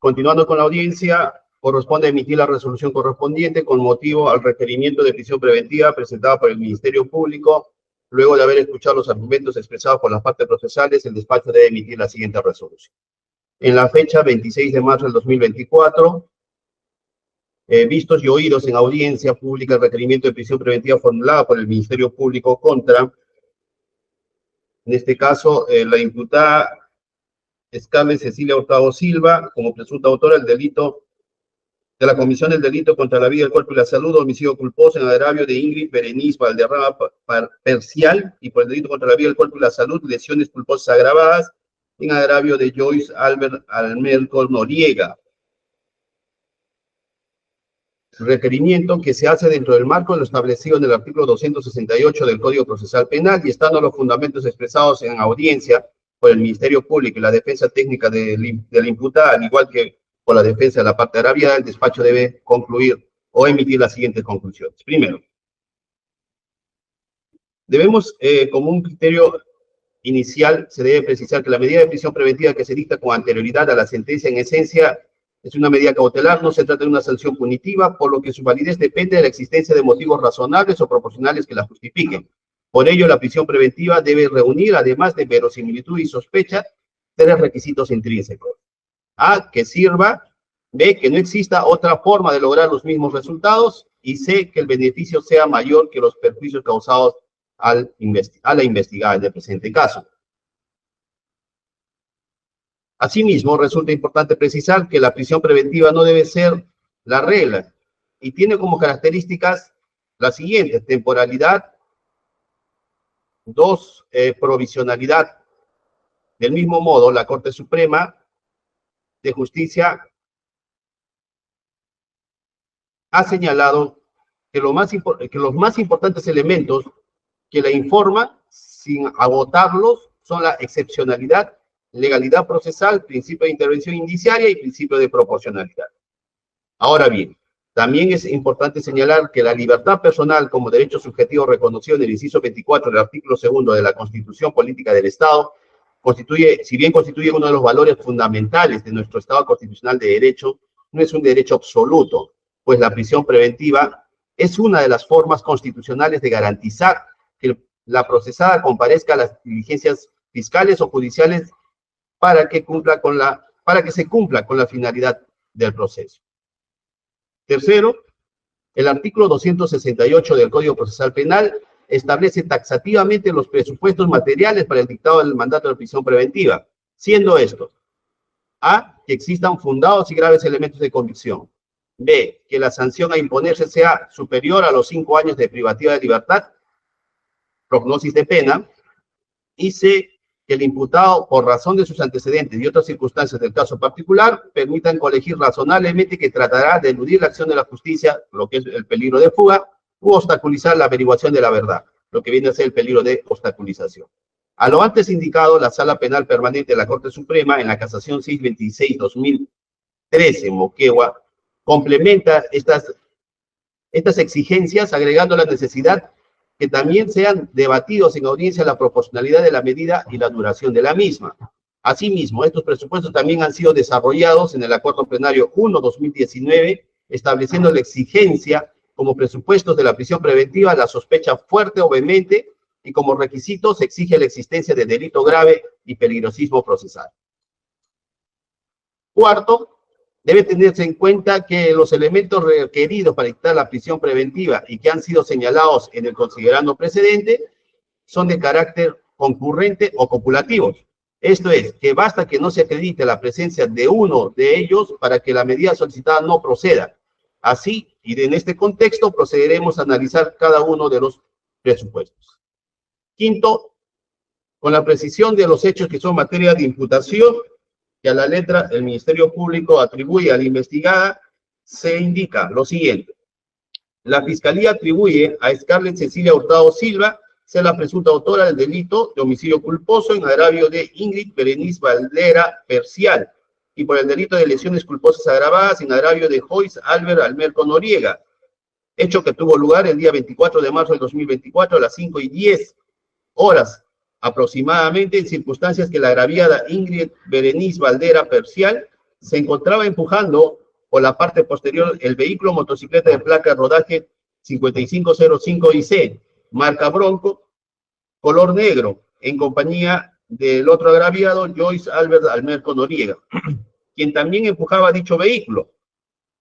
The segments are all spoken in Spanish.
Continuando con la audiencia, corresponde emitir la resolución correspondiente con motivo al requerimiento de prisión preventiva presentado por el Ministerio Público. Luego de haber escuchado los argumentos expresados por las partes procesales, el despacho debe emitir la siguiente resolución. En la fecha 26 de marzo del 2024, vistos y oídos en audiencia pública el requerimiento de prisión preventiva formulado por el Ministerio Público contra, en este caso, la imputada Scarlett Cecilia Hurtado Silva, como presunta autora del delito, de la comisión del delito contra la vida, el cuerpo y la salud, homicidio culposo en agravio de Ingrid Berenice Valderrama Percial, y por el delito contra la vida, el cuerpo y la salud, lesiones culposas agravadas en agravio de Joyce Albert Almerco Noriega. Requerimiento que se hace dentro del marco de lo establecido en el artículo 268 del Código Procesal Penal y estando los fundamentos expresados en audiencia por el Ministerio Público y la defensa técnica de la imputada, al igual que por la defensa de la parte agraviada, el despacho debe concluir o emitir las siguientes conclusiones. Primero, debemos, como un criterio inicial, se debe precisar que la medida de prisión preventiva que se dicta con anterioridad a la sentencia, en esencia, es una medida cautelar, no se trata de una sanción punitiva, por lo que su validez depende de la existencia de motivos razonables o proporcionales que la justifiquen. Por ello, la prisión preventiva debe reunir, además de verosimilitud y sospecha, tres requisitos intrínsecos. A, que sirva; B, que no exista otra forma de lograr los mismos resultados; y C, que el beneficio sea mayor que los perjuicios causados a la investigada en el presente caso. Asimismo, resulta importante precisar que la prisión preventiva no debe ser la regla y tiene como características las siguientes: temporalidad, 2, provisionalidad. Del mismo modo, la Corte Suprema de Justicia ha señalado que los más importantes elementos que la informan, sin agotarlos, son la excepcionalidad, legalidad procesal, principio de intervención indiciaria y principio de proporcionalidad. Ahora bien, también es importante señalar que la libertad personal como derecho subjetivo reconocido en el inciso 24 del artículo 2 de la Constitución Política del Estado, si bien constituye uno de los valores fundamentales de nuestro Estado constitucional de derecho, no es un derecho absoluto, pues la prisión preventiva es una de las formas constitucionales de garantizar que la procesada comparezca a las diligencias fiscales o judiciales para que se cumpla con la finalidad del proceso. Tercero, el artículo 268 del Código Procesal Penal establece taxativamente los presupuestos materiales para el dictado del mandato de prisión preventiva, siendo estos: A, que existan fundados y graves elementos de convicción; B, que la sanción a imponerse sea superior a los 5 años de privativa de libertad, prognosis de pena; y C, que el imputado, por razón de sus antecedentes y otras circunstancias del caso particular, permitan colegir razonablemente que tratará de eludir la acción de la justicia, lo que es el peligro de fuga, u obstaculizar la averiguación de la verdad, lo que viene a ser el peligro de obstaculización. A lo antes indicado, la Sala Penal Permanente de la Corte Suprema, en la casación 626-2013, Moquegua, complementa estas exigencias agregando la necesidad que también sean debatidos en audiencia la proporcionalidad de la medida y la duración de la misma. Asimismo, estos presupuestos también han sido desarrollados en el Acuerdo Plenario 1/2019, estableciendo la exigencia como presupuestos de la prisión preventiva la sospecha fuerte o vehemente, y como requisito se exige la existencia de delito grave y peligrosismo procesal. Cuarto, debe tenerse en cuenta que los elementos requeridos para dictar la prisión preventiva y que han sido señalados en el considerando precedente son de carácter concurrente o copulativos. Esto es, que basta que no se acredite la presencia de uno de ellos para que la medida solicitada no proceda. Así, y en este contexto, procederemos a analizar cada uno de los presupuestos. Quinto, con la precisión de los hechos que son materia de imputación, que a la letra el Ministerio Público atribuye a la investigada, se indica lo siguiente: la Fiscalía atribuye a Scarlett Cecilia Hurtado Silva ser la presunta autora del delito de homicidio culposo en agravio de Ingrid Berenice Valderrama Percial, y por el delito de lesiones culposas agravadas en agravio de Joyce Albert Almerco Noriega, hecho que tuvo lugar el día 24 de marzo del 2024 a las 5:10 aproximadamente, en circunstancias que la agraviada Ingrid Berenice Valderrama Percial se encontraba empujando por la parte posterior el vehículo motocicleta de placa de rodaje 5505IC, marca Bronco, color negro, en compañía del otro agraviado, Joyce Albert Almerco Noriega, quien también empujaba dicho vehículo.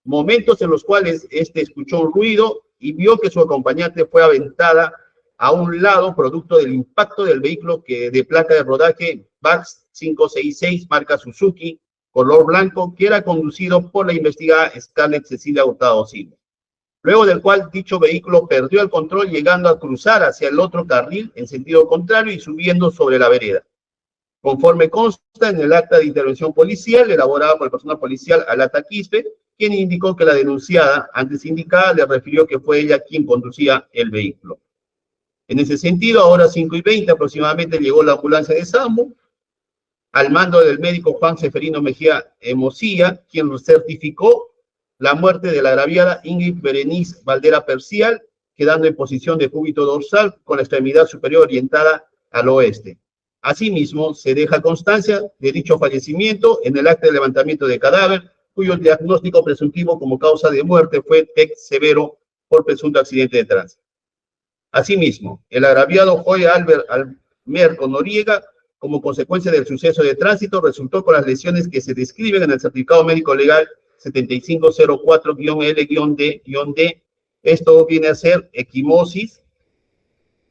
Momentos en los cuales este escuchó un ruido y vio que su acompañante fue aventada a un lado, producto del impacto del vehículo de placa de rodaje VAX 566, marca Suzuki, color blanco, que era conducido por la investigada Scarlett Cecilia Hurtado Silva. Luego del cual dicho vehículo perdió el control, llegando a cruzar hacia el otro carril en sentido contrario y subiendo sobre la vereda. Conforme consta en el acta de intervención policial elaborada por el personal policial Alata Quispe, quien indicó que la denunciada, antes indicada, le refirió que fue ella quien conducía el vehículo. En ese sentido, a horas 5:20 aproximadamente llegó la ambulancia de SAMU, al mando del médico Juan Seferino Mejía Mosilla, quien certificó la muerte de la agraviada Ingrid Berenice Valdera Percial, quedando en posición de cúbito dorsal con la extremidad superior orientada al oeste. Asimismo, se deja constancia de dicho fallecimiento en el acta de levantamiento de cadáver, cuyo diagnóstico presuntivo como causa de muerte fue TEC severo por presunto accidente de tránsito. Asimismo, el agraviado Joy Albert Almerco Noriega, como consecuencia del suceso de tránsito, resultó con las lesiones que se describen en el certificado médico legal 7504-L-D-D. Esto viene a ser equimosis,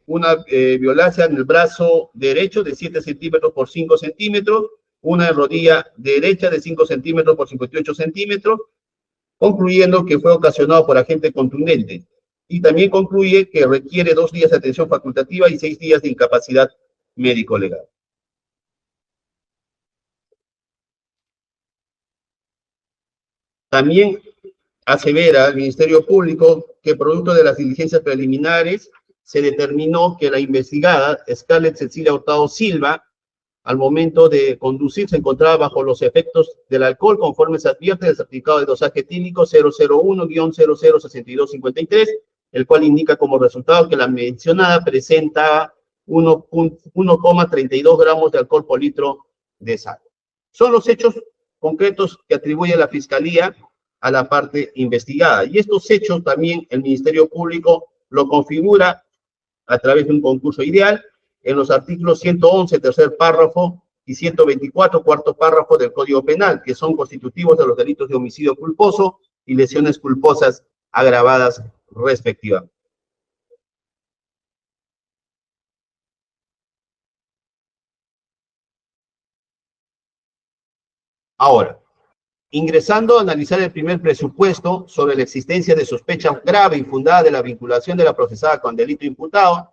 una violacia en el brazo derecho de 7 centímetros por 5 centímetros, una rodilla derecha de 5 centímetros por 58 centímetros, concluyendo que fue ocasionado por agente contundente. Y también concluye que requiere 2 días de atención facultativa y 6 días de incapacidad médico-legal. También asevera el Ministerio Público que producto de las diligencias preliminares se determinó que la investigada, Scarlett Cecilia Hurtado Silva, al momento de conducir se encontraba bajo los efectos del alcohol, conforme se advierte del certificado de dosaje etílico 001-006253, el cual indica como resultado que la mencionada presenta 1,32 gramos de alcohol por litro de sal. Son los hechos concretos que atribuye la Fiscalía a la parte investigada. Y estos hechos también el Ministerio Público lo configura a través de un concurso ideal en los artículos 111, tercer párrafo, y 124, cuarto párrafo del Código Penal, que son constitutivos de los delitos de homicidio culposo y lesiones culposas agravadas respectivamente. Ahora, ingresando a analizar el primer presupuesto sobre la existencia de sospecha grave y fundada de la vinculación de la procesada con delito imputado,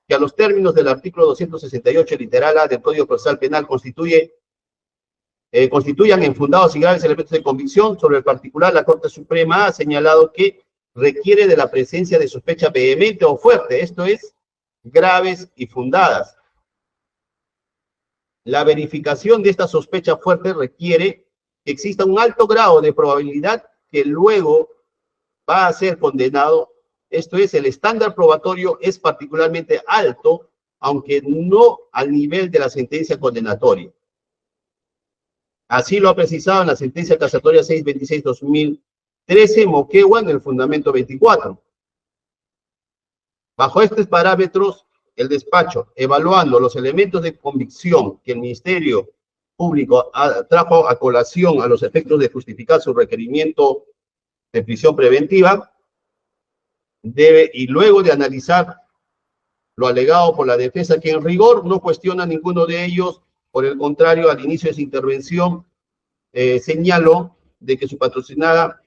que a los términos del artículo 268, literal A del Código Procesal Penal, constituyan en fundados y graves elementos de convicción. Sobre el particular, la Corte Suprema ha señalado que requiere de la presencia de sospecha vehemente o fuerte, esto es, graves y fundadas. La verificación de esta sospecha fuerte requiere que exista un alto grado de probabilidad que luego va a ser condenado. Esto es, el estándar probatorio es particularmente alto, aunque no al nivel de la sentencia condenatoria. Así lo ha precisado en la sentencia casatoria 626-2013, Moquegua, en el fundamento 24. Bajo estos parámetros, el despacho, evaluando los elementos de convicción que el Ministerio Público trajo a colación a los efectos de justificar su requerimiento de prisión preventiva, y luego de analizar lo alegado por la defensa, que en rigor no cuestiona ninguno de ellos, por el contrario, al inicio de su intervención, señaló de que su patrocinada,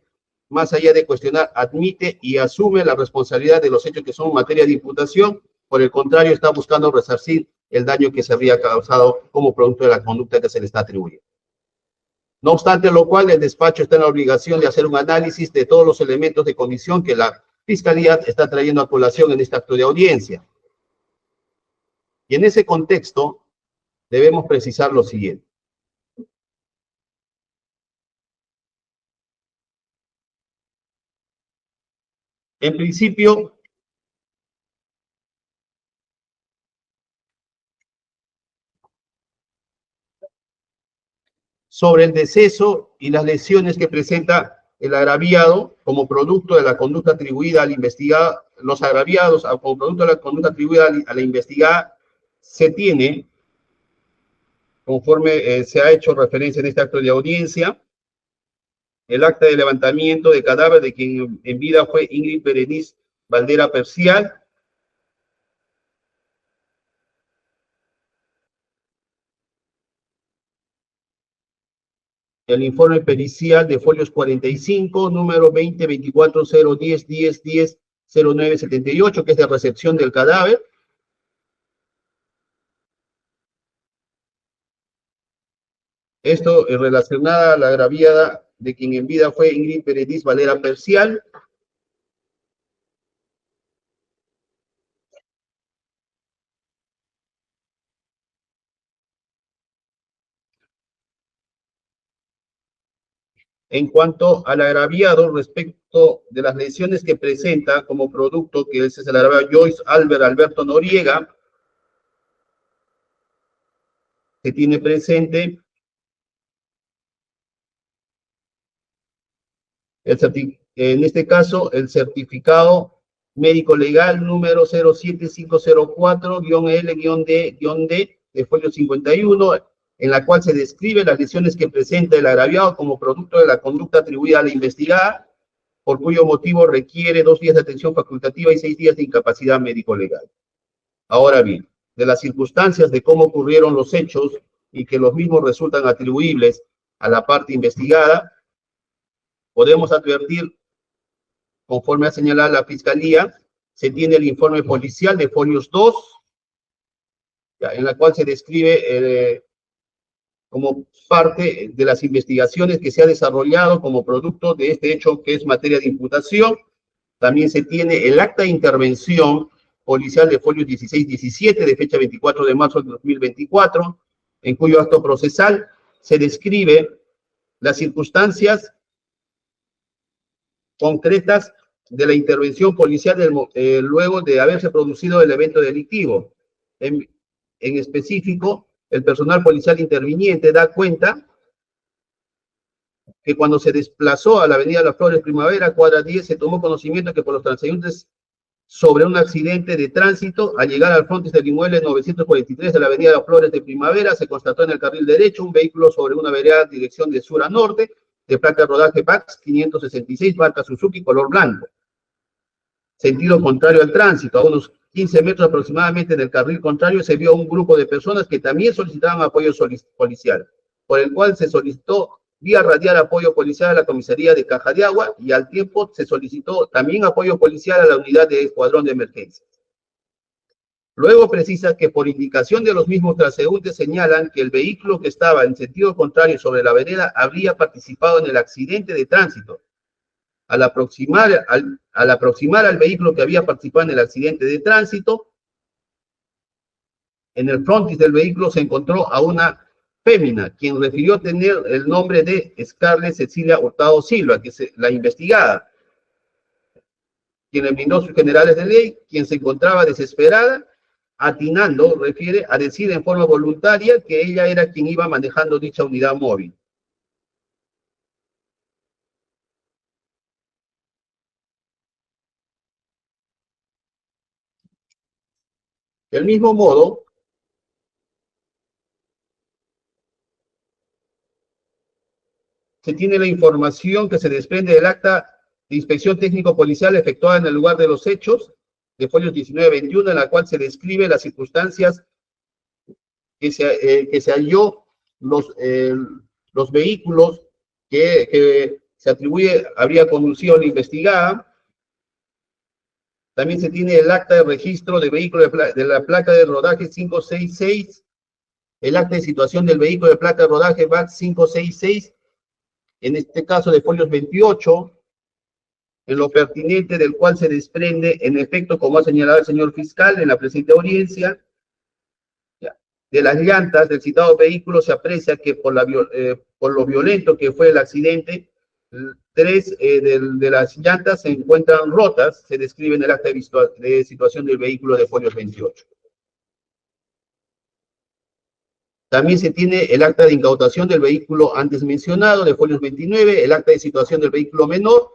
más allá de cuestionar, admite y asume la responsabilidad de los hechos que son materia de imputación. Por el contrario, está buscando resarcir el daño que se habría causado como producto de la conducta que se le está atribuyendo. No obstante lo cual, el despacho está en la obligación de hacer un análisis de todos los elementos de condición que la Fiscalía está trayendo a colación en este acto de audiencia. Y en ese contexto, debemos precisar lo siguiente. En principio, sobre el deceso y las lesiones que presenta el agraviado como producto de la conducta atribuida al investigado, los agraviados como producto de la conducta atribuida a la investigada, se tiene, conforme se ha hecho referencia en este acto de audiencia, el acta de levantamiento de cadáver de quien en vida fue Ingrid Berenice Valdera Percial, el informe pericial de folios 45, número 20, 24, 010, 10, 10, 09, 78, que es de recepción del cadáver. Esto es relacionada a la agraviada de quien en vida fue Ingrid Berenice Valdera Percial. En cuanto al agraviado, respecto de las lesiones que presenta como producto, que ese es el agraviado Joyce Albert Alberto Noriega, que tiene presente en este caso el certificado médico legal número 07504-L-D de folio 51, en la cual se describe las lesiones que presenta el agraviado como producto de la conducta atribuida a la investigada, por cuyo motivo requiere 2 días de atención facultativa y 6 días de incapacidad médico-legal. Ahora bien, de las circunstancias de cómo ocurrieron los hechos y que los mismos resultan atribuibles a la parte investigada, podemos advertir, conforme ha señalado la Fiscalía, se tiene el informe policial de folios 2, en la cual se describe como parte de las investigaciones que se ha desarrollado como producto de este hecho que es materia de imputación. También se tiene el acta de intervención policial de folios 16-17 de fecha 24 de marzo de 2024, en cuyo acto procesal se describe las circunstancias concretas de la intervención policial luego de haberse producido el evento delictivo. En específico, el personal policial interviniente da cuenta que cuando se desplazó a la avenida Las Flores Primavera, cuadra 10, se tomó conocimiento que por los transeúntes sobre un accidente de tránsito, al llegar al frontis del inmueble 943 de la avenida Las Flores de Primavera, se constató en el carril derecho un vehículo sobre una vereda dirección de sur a norte, de placa de rodaje PAX 566, marca Suzuki, color blanco. Sentido contrario al tránsito, a unos 15 metros aproximadamente en el carril contrario se vio un grupo de personas que también solicitaban apoyo policial, por el cual se solicitó vía radial apoyo policial a la comisaría de Caja de Agua y al tiempo se solicitó también apoyo policial a la unidad de escuadrón de emergencia. Luego precisa que por indicación de los mismos transeúntes señalan que el vehículo que estaba en sentido contrario sobre la vereda habría participado en el accidente de tránsito. Al aproximar al vehículo que había participado en el accidente de tránsito, en el frontis del vehículo se encontró a una fémina, quien refirió tener el nombre de Scarlett Cecilia Hurtado Silva, que es la investigada, quien le brindó sus generales de ley, quien se encontraba desesperada, atinando, refiere, a decir en forma voluntaria que ella era quien iba manejando dicha unidad móvil. Del mismo modo, se tiene la información que se desprende del acta de inspección técnico-policial efectuada en el lugar de los hechos, de folios 19-21, en la cual se describe las circunstancias que se halló los vehículos que se atribuye, habría conducido la investigada. También se tiene el acta de registro de vehículo de la placa de rodaje 566, el acta de situación del vehículo de placa de rodaje VAC 566, en este caso de folios 28, en lo pertinente del cual se desprende, en efecto, como ha señalado el señor fiscal en la presente audiencia, de las llantas del citado vehículo se aprecia que por lo violento que fue el accidente, 3 de las llantas se encuentran rotas, se describe en el acta de situación del vehículo de folios 28. También se tiene el acta de incautación del vehículo antes mencionado, de folios 29, el acta de situación del vehículo menor,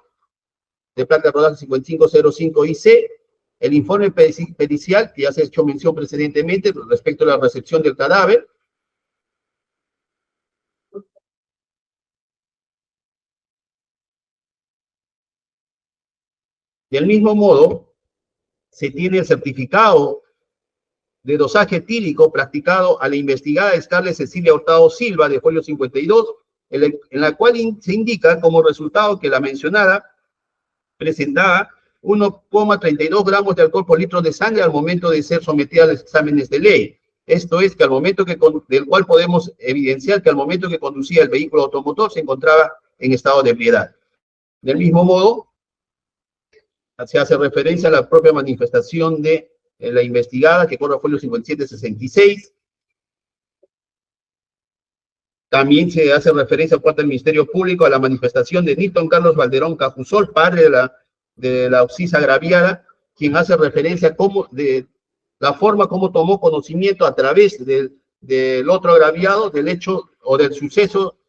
de placa rodaje 5505IC, el informe pericial, que ya se ha hecho mención precedentemente respecto a la recepción del cadáver. Del mismo modo, se tiene el certificado de dosaje etílico practicado a la investigada Scarlett Cecilia Hurtado Silva, de folio 52, en la cual se indica como resultado que la mencionada presentaba 1,32 gramos de alcohol por litro de sangre al momento de ser sometida a los exámenes de ley. Esto es que al momento del cual podemos evidenciar que al momento que conducía el vehículo automotor se encontraba en estado de ebriedad. Del mismo modo, se hace referencia a la propia manifestación de la investigada, que corre folio 5766. También se hace referencia por parte del Ministerio Público a la manifestación de Nilton Carlos Valderón Cajusol, padre de la ocisa agraviada, quien hace referencia de la forma como tomó conocimiento a través del otro agraviado del hecho o del suceso,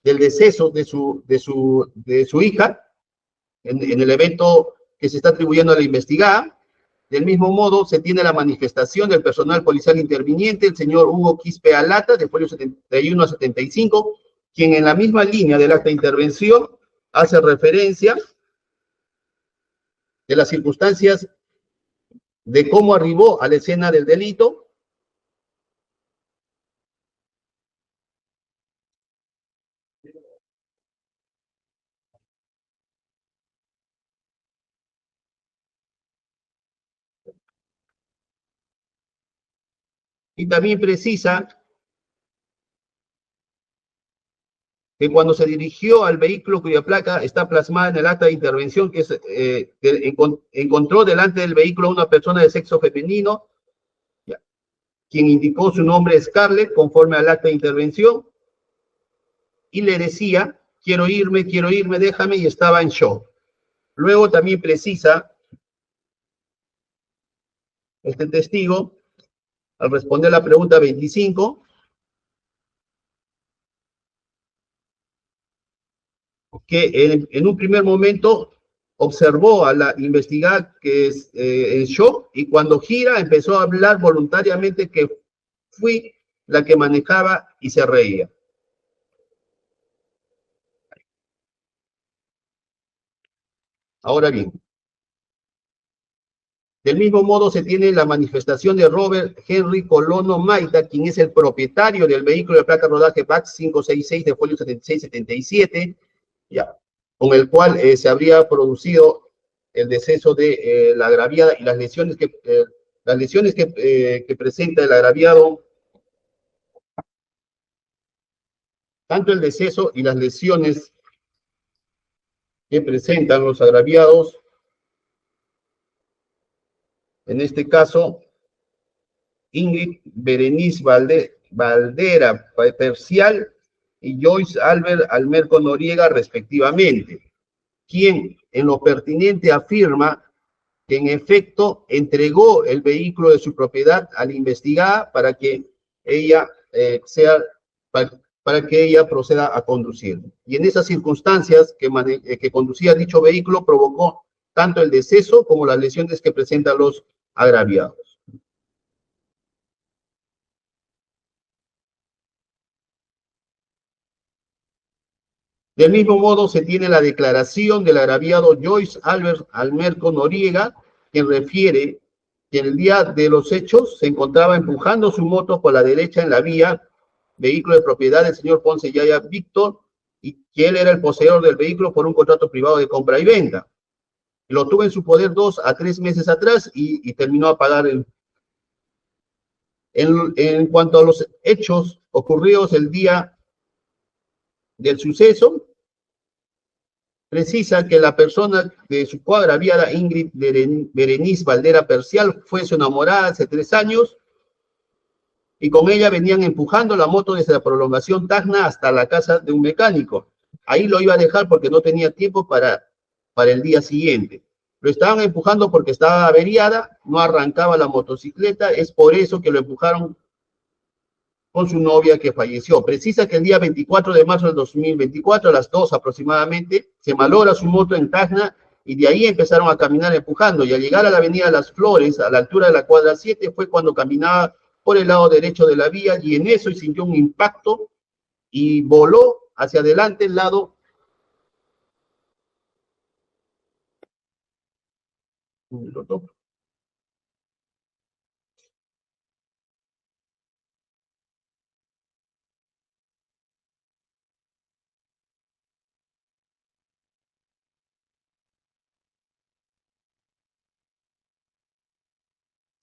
del deceso de su hija en el evento que se está atribuyendo a la investigada. Del mismo modo, se tiene la manifestación del personal policial interviniente, el señor Hugo Quispe Alata, de folio 71 a 75, quien en la misma línea del acta de intervención hace referencia de las circunstancias de cómo arribó a la escena del delito, y también precisa que cuando se dirigió al vehículo cuya placa está plasmada en el acta de intervención, que encontró delante del vehículo a una persona de sexo femenino, quien indicó su nombre Scarlett, conforme al acta de intervención, y le decía, quiero irme, déjame, y estaba en shock. Luego también precisa este testigo, al responder la pregunta 25, que en un primer momento observó a la investigada que es en shock, y cuando gira empezó a hablar voluntariamente que fui la que manejaba y se reía. Ahora bien, del mismo modo se tiene la manifestación de Robert Henry Colono Maita, quien es el propietario del vehículo de placa rodaje VAX 566 de folio 7677, ya, con el cual se habría producido el deceso de la agraviada y las lesiones que presenta el agraviado, tanto el deceso y las lesiones que presentan los agraviados, en este caso, Ingrid Berenice Valdera Percial y Joyce Albert Almerco Noriega, respectivamente, quien en lo pertinente afirma que en efecto entregó el vehículo de su propiedad a la investigada para que ella para que ella proceda a conducir. Y en esas circunstancias que conducía dicho vehículo provocó tanto el deceso como las lesiones que presentan los agraviados. Del mismo modo, se tiene la declaración del agraviado Joyce Albert Almerco Noriega, quien refiere que el día de los hechos se encontraba empujando su moto por la derecha en la vía, vehículo de propiedad del señor Ponce Yaya Víctor, y que él era el poseedor del vehículo por un contrato privado de compra y venta. Lo tuvo en su poder 2 a 3 meses atrás y terminó a pagar en cuanto a los hechos ocurridos el día del suceso, precisa que la persona de su coagraviada, Ingrid Berenice Valdera Percial, fue su enamorada hace 3 años y con ella venían empujando la moto desde la prolongación Tacna hasta la casa de un mecánico. Ahí lo iba a dejar porque no tenía tiempo para el día siguiente. Lo estaban empujando porque estaba averiada, no arrancaba la motocicleta, es por eso que lo empujaron con su novia que falleció. Precisa que el día 24 de marzo del 2024, a las 2 aproximadamente, se malogra su moto en Tacna y de ahí empezaron a caminar empujando. Y al llegar a la avenida Las Flores, a la altura de la cuadra 7, fue cuando caminaba por el lado derecho de la vía y en eso sintió un impacto y voló hacia adelante el lado.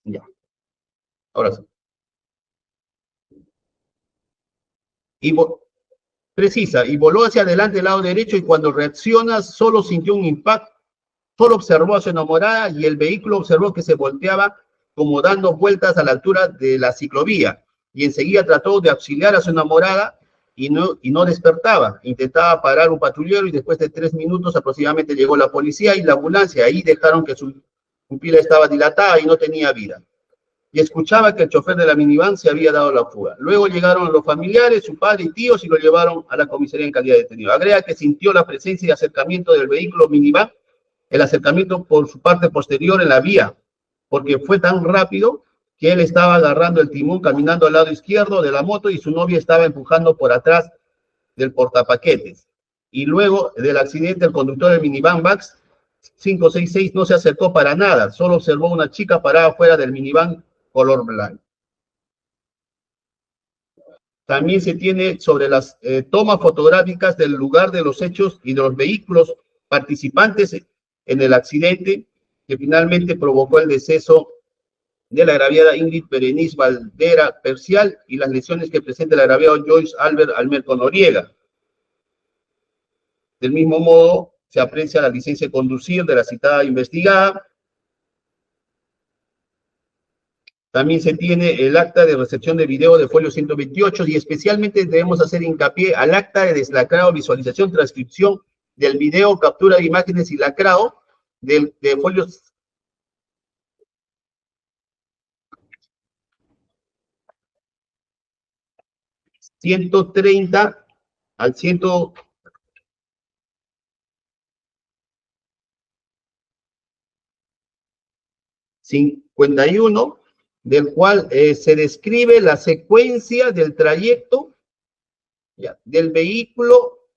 Ya, ahora sí. Y precisa, y voló hacia adelante el lado derecho y cuando reacciona solo sintió un impacto, solo observó a su enamorada y el vehículo observó que se volteaba como dando vueltas a la altura de la ciclovía y enseguida trató de auxiliar a su enamorada y no despertaba. Intentaba parar un patrullero y después de 3 minutos aproximadamente llegó la policía y la ambulancia. Ahí dejaron que su pupila estaba dilatada y no tenía vida. Y escuchaba que el chofer de la minivan se había dado la fuga. Luego llegaron los familiares, su padre y tíos y lo llevaron a la comisaría en calidad de detenido. Agrega que sintió la presencia y acercamiento del vehículo minivan, el acercamiento por su parte posterior en la vía, porque fue tan rápido que él estaba agarrando el timón, caminando al lado izquierdo de la moto y su novia estaba empujando por atrás del portapaquetes. Y luego del accidente, el conductor del minivan Vax 566 no se acercó para nada, solo observó una chica parada fuera del minivan color blanco. También se tiene sobre las tomas fotográficas del lugar de los hechos y de los vehículos participantes en el accidente que finalmente provocó el deceso de la agraviada Ingrid Berenice Valdera Percial y las lesiones que presenta el agraviado Joyce Albert Almerco Noriega. Del mismo modo, se aprecia la licencia de conducir de la citada investigada. También se tiene el acta de recepción de video de folio 128 y especialmente debemos hacer hincapié al acta de deslacrado, visualización, transcripción del video, captura de imágenes y lacrado de folios 130 al 151, del cual se describe la secuencia del trayecto del vehículo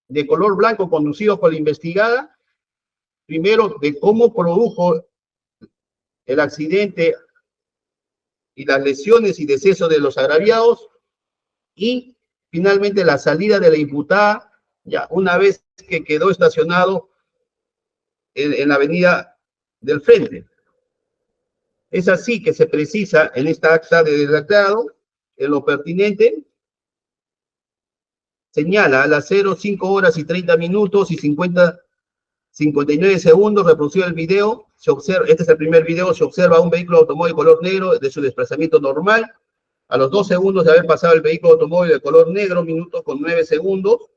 de color blanco conducido por la investigada, primero de cómo produjo el accidente y las lesiones y deceso de los agraviados, y finalmente la salida de la imputada, ya una vez que quedó estacionado en la avenida del frente. Es así que se precisa en esta acta de deslacrado, en lo pertinente, señala a las 05 horas y 30 minutos y 59 segundos, reproducido el video, se observa, este es el primer video, se observa un vehículo automóvil de color negro de su desplazamiento normal. A los 2 segundos de haber pasado el vehículo automóvil de color negro, minutos con 9 segundos,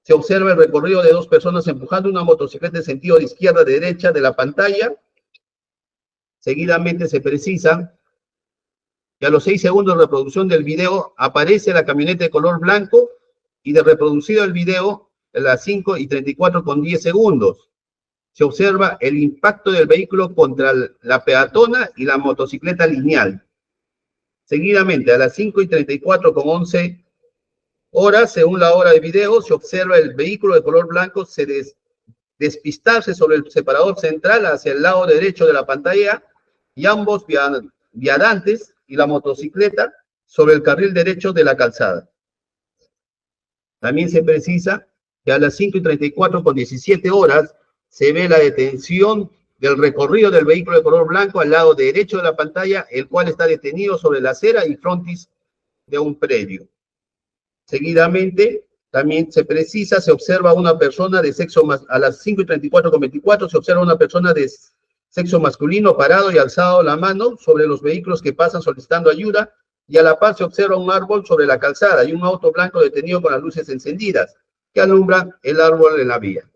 se observa el recorrido de 2 personas empujando una motocicleta en sentido de izquierda a derecha de la pantalla. Seguidamente se precisa que a los 6 segundos de reproducción del video aparece la camioneta de color blanco y de reproducido el video a las 5 y 34 con 10 segundos. Se observa el impacto del vehículo contra la peatona y la motocicleta lineal. Seguidamente, a las 5 y 34 con 11 horas, según la hora de video, se observa el vehículo de color blanco despistarse sobre el separador central hacia el lado derecho de la pantalla y ambos viadantes y la motocicleta sobre el carril derecho de la calzada. También se precisa que a las 5 y 34 con 17 horas se ve la detención del recorrido del vehículo de color blanco al lado derecho de la pantalla, el cual está detenido sobre la acera y frontis de un predio. Seguidamente, también se precisa, se observa una persona de sexo más, a las 5 y 34 con 24, se observa una persona de sexo masculino parado y alzado la mano sobre los vehículos que pasan solicitando ayuda, y a la par se observa un árbol sobre la calzada y un auto blanco detenido con las luces encendidas que alumbran el árbol en la vía.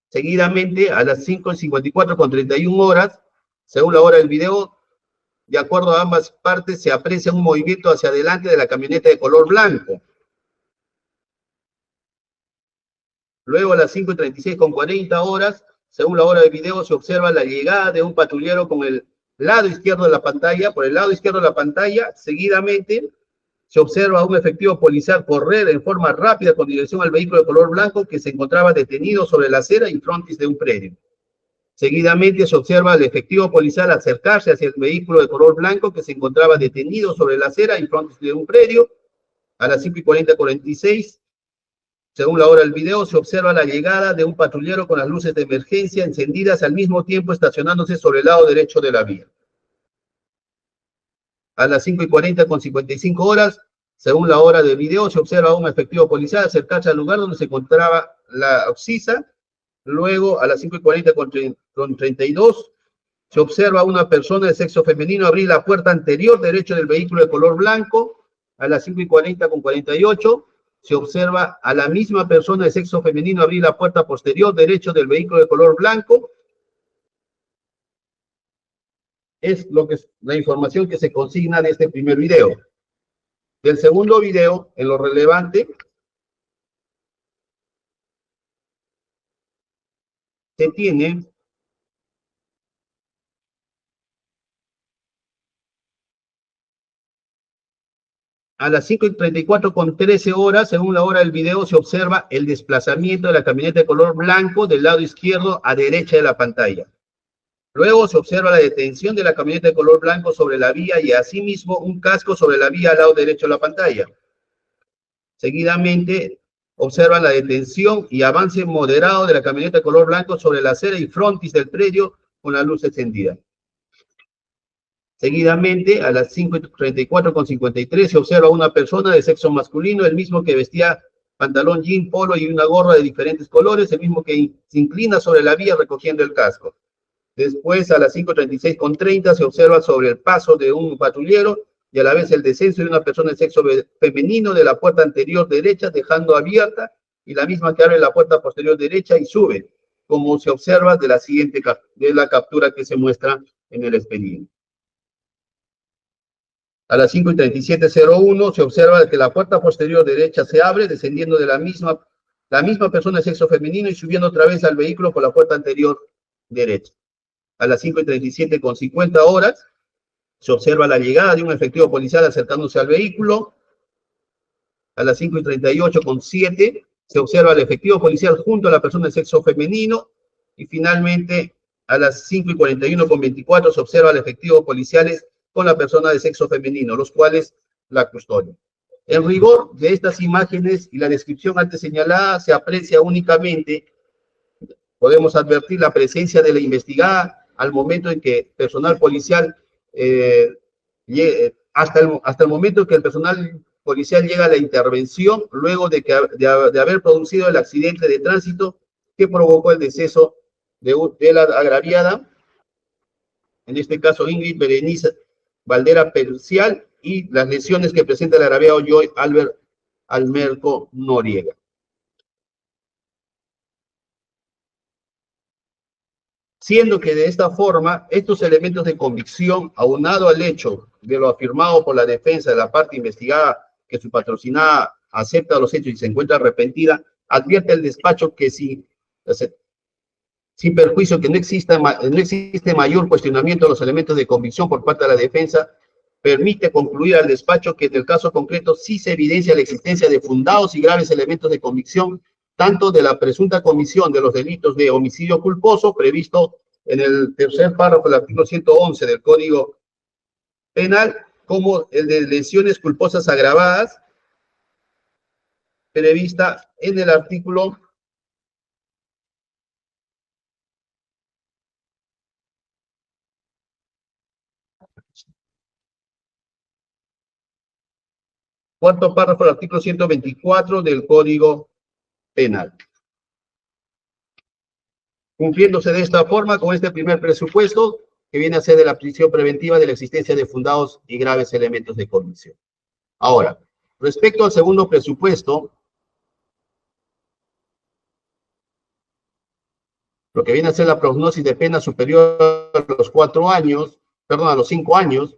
Seguidamente, a las 5 y 54 con 31 horas, según la hora del video, De acuerdo a ambas partes, se aprecia un movimiento hacia adelante de la camioneta de color blanco. Luego, a las 5:36:40 según la hora de video, se observa la llegada de un patrullero con el lado izquierdo de la pantalla. Por el lado izquierdo de la pantalla, seguidamente, se observa a un efectivo policial correr en forma rápida con dirección al vehículo de color blanco que se encontraba detenido sobre la acera y frontis de un predio. Seguidamente se observa al efectivo policial acercarse hacia el vehículo de color blanco que se encontraba detenido sobre la acera y frontis de un predio. A las 5:40:46, según la hora del video, se observa la llegada de un patrullero con las luces de emergencia encendidas al mismo tiempo estacionándose sobre el lado derecho de la vía. A las 5:40:55, según la hora del video, se observa a un efectivo policial acercarse al lugar donde se encontraba la oxisa. Luego, a las 5:40:32, se observa a una persona de sexo femenino abrir la puerta anterior derecho del vehículo de color blanco. A las 5:40:48, se observa a la misma persona de sexo femenino abrir la puerta posterior derecho del vehículo de color blanco. Es la información que se consigna de este primer video. Del segundo video, en lo relevante, se tiene a las 5:34:13, según la hora del video, se observa el desplazamiento de la camioneta de color blanco del lado izquierdo a derecha de la pantalla. Luego se observa la detención de la camioneta de color blanco sobre la vía y asimismo un casco sobre la vía al lado derecho de la pantalla. Seguidamente observan la detención y avance moderado de la camioneta de color blanco sobre la acera y frontis del predio con la luz encendida. Seguidamente, a las 5:34:53, se observa una persona de sexo masculino, el mismo que vestía pantalón jean, polo y una gorra de diferentes colores, el mismo que se inclina sobre la vía recogiendo el casco. Después, a las 5:36:30, se observa sobre el paso de un patrullero y a la vez el descenso de una persona de sexo femenino de la puerta anterior derecha, dejando abierta, y la misma que abre la puerta posterior derecha y sube, como se observa de la captura que se muestra en el expediente. A las 5:37:01 se observa que la puerta posterior derecha se abre, descendiendo de la misma persona de sexo femenino y subiendo otra vez al vehículo por la puerta anterior derecha. A las 5:37:50 se observa la llegada de un efectivo policial acercándose al vehículo. A las 5:38:07 se observa al efectivo policial junto a la persona de sexo femenino. Y finalmente, a las 5:41:24 se observa al efectivo policiales con la persona de sexo femenino, los cuales la custodian. En rigor de estas imágenes y la descripción antes señalada, se aprecia únicamente, podemos advertir la presencia de la investigada al momento en que personal policial, hasta el momento en que el personal policial llega a la intervención, luego de haber producido el accidente de tránsito que provocó el deceso de la agraviada, en este caso Ingrid Berenice Valdera Percial, y las lesiones que presenta el agraviado Joy Albert Almerco Noriega. Siendo que de esta forma, estos elementos de convicción, aunado al hecho de lo afirmado por la defensa de la parte investigada, que su patrocinada acepta los hechos y se encuentra arrepentida, advierte el despacho que sin perjuicio que no existe mayor cuestionamiento de los elementos de convicción por parte de la defensa, permite concluir al despacho que en el caso concreto sí se evidencia la existencia de fundados y graves elementos de convicción, tanto de la presunta comisión de los delitos de homicidio culposo previsto en el tercer párrafo del artículo 111 del Código Penal, como el de lesiones culposas agravadas prevista en el artículo 4º párrafo del artículo 124 del Código Penal. Cumpliéndose de esta forma con este primer presupuesto, que viene a ser de la prisión preventiva de la existencia de fundados y graves elementos de convicción. Ahora, respecto al segundo presupuesto, lo que viene a ser la prognosis de pena superior a los 4 años, perdón, a los 5 años,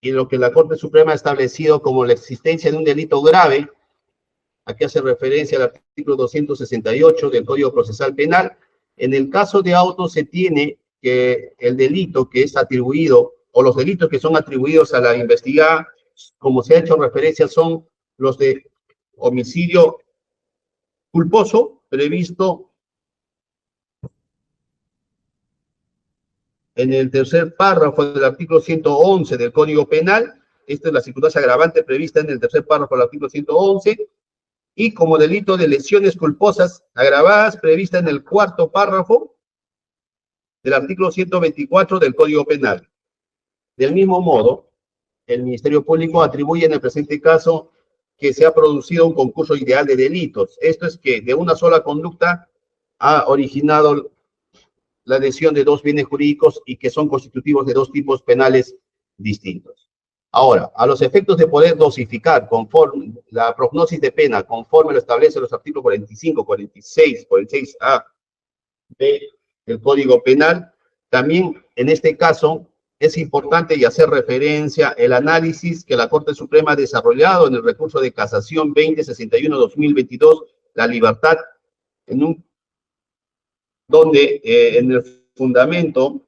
y lo que la Corte Suprema ha establecido como la existencia de un delito grave. Aquí hace referencia al artículo 268 del Código Procesal Penal. En el caso de auto se tiene que el delito que es atribuido, o los delitos que son atribuidos a la investigada, como se ha hecho referencia, son los de homicidio culposo, previsto en el tercer párrafo del artículo 111 del Código Penal. Esta es la circunstancia agravante prevista en el tercer párrafo del artículo 111, y como delito de lesiones culposas agravadas prevista en el cuarto párrafo del artículo 124 del Código Penal. Del mismo modo, el Ministerio Público atribuye en el presente caso que se ha producido un concurso ideal de delitos. Esto es que de una sola conducta ha originado la adhesión de dos bienes jurídicos y que son constitutivos de dos tipos penales distintos. Ahora, a los efectos de poder dosificar conforme la prognosis de pena, conforme lo establecen los artículos 45, 46, 46A del Código Penal, también en este caso es importante y hacer referencia el análisis que la Corte Suprema ha desarrollado en el recurso de casación 2061-2022, la libertad, donde en el fundamento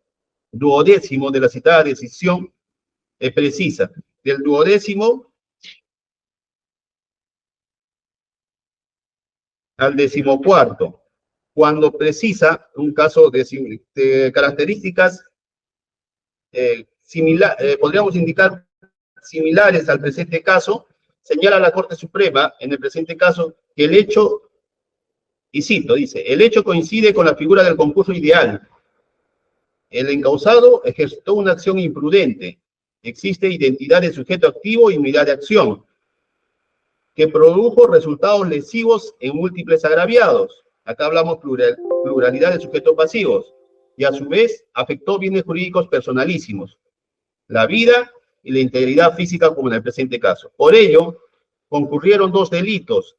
duodécimo de la citada decisión precisa, del duodécimo al decimocuarto, cuando precisa un caso de características podríamos indicar similares al presente caso, señala la Corte Suprema en el presente caso que el hecho, y cito, dice, el hecho coincide con la figura del concurso ideal. El encausado ejecutó una acción imprudente. Existe identidad de sujeto activo y unidad de acción, que produjo resultados lesivos en múltiples agraviados. Acá hablamos pluralidad de sujetos pasivos. Y a su vez afectó bienes jurídicos personalísimos, la vida y la integridad física, como en el presente caso. Por ello, concurrieron dos delitos,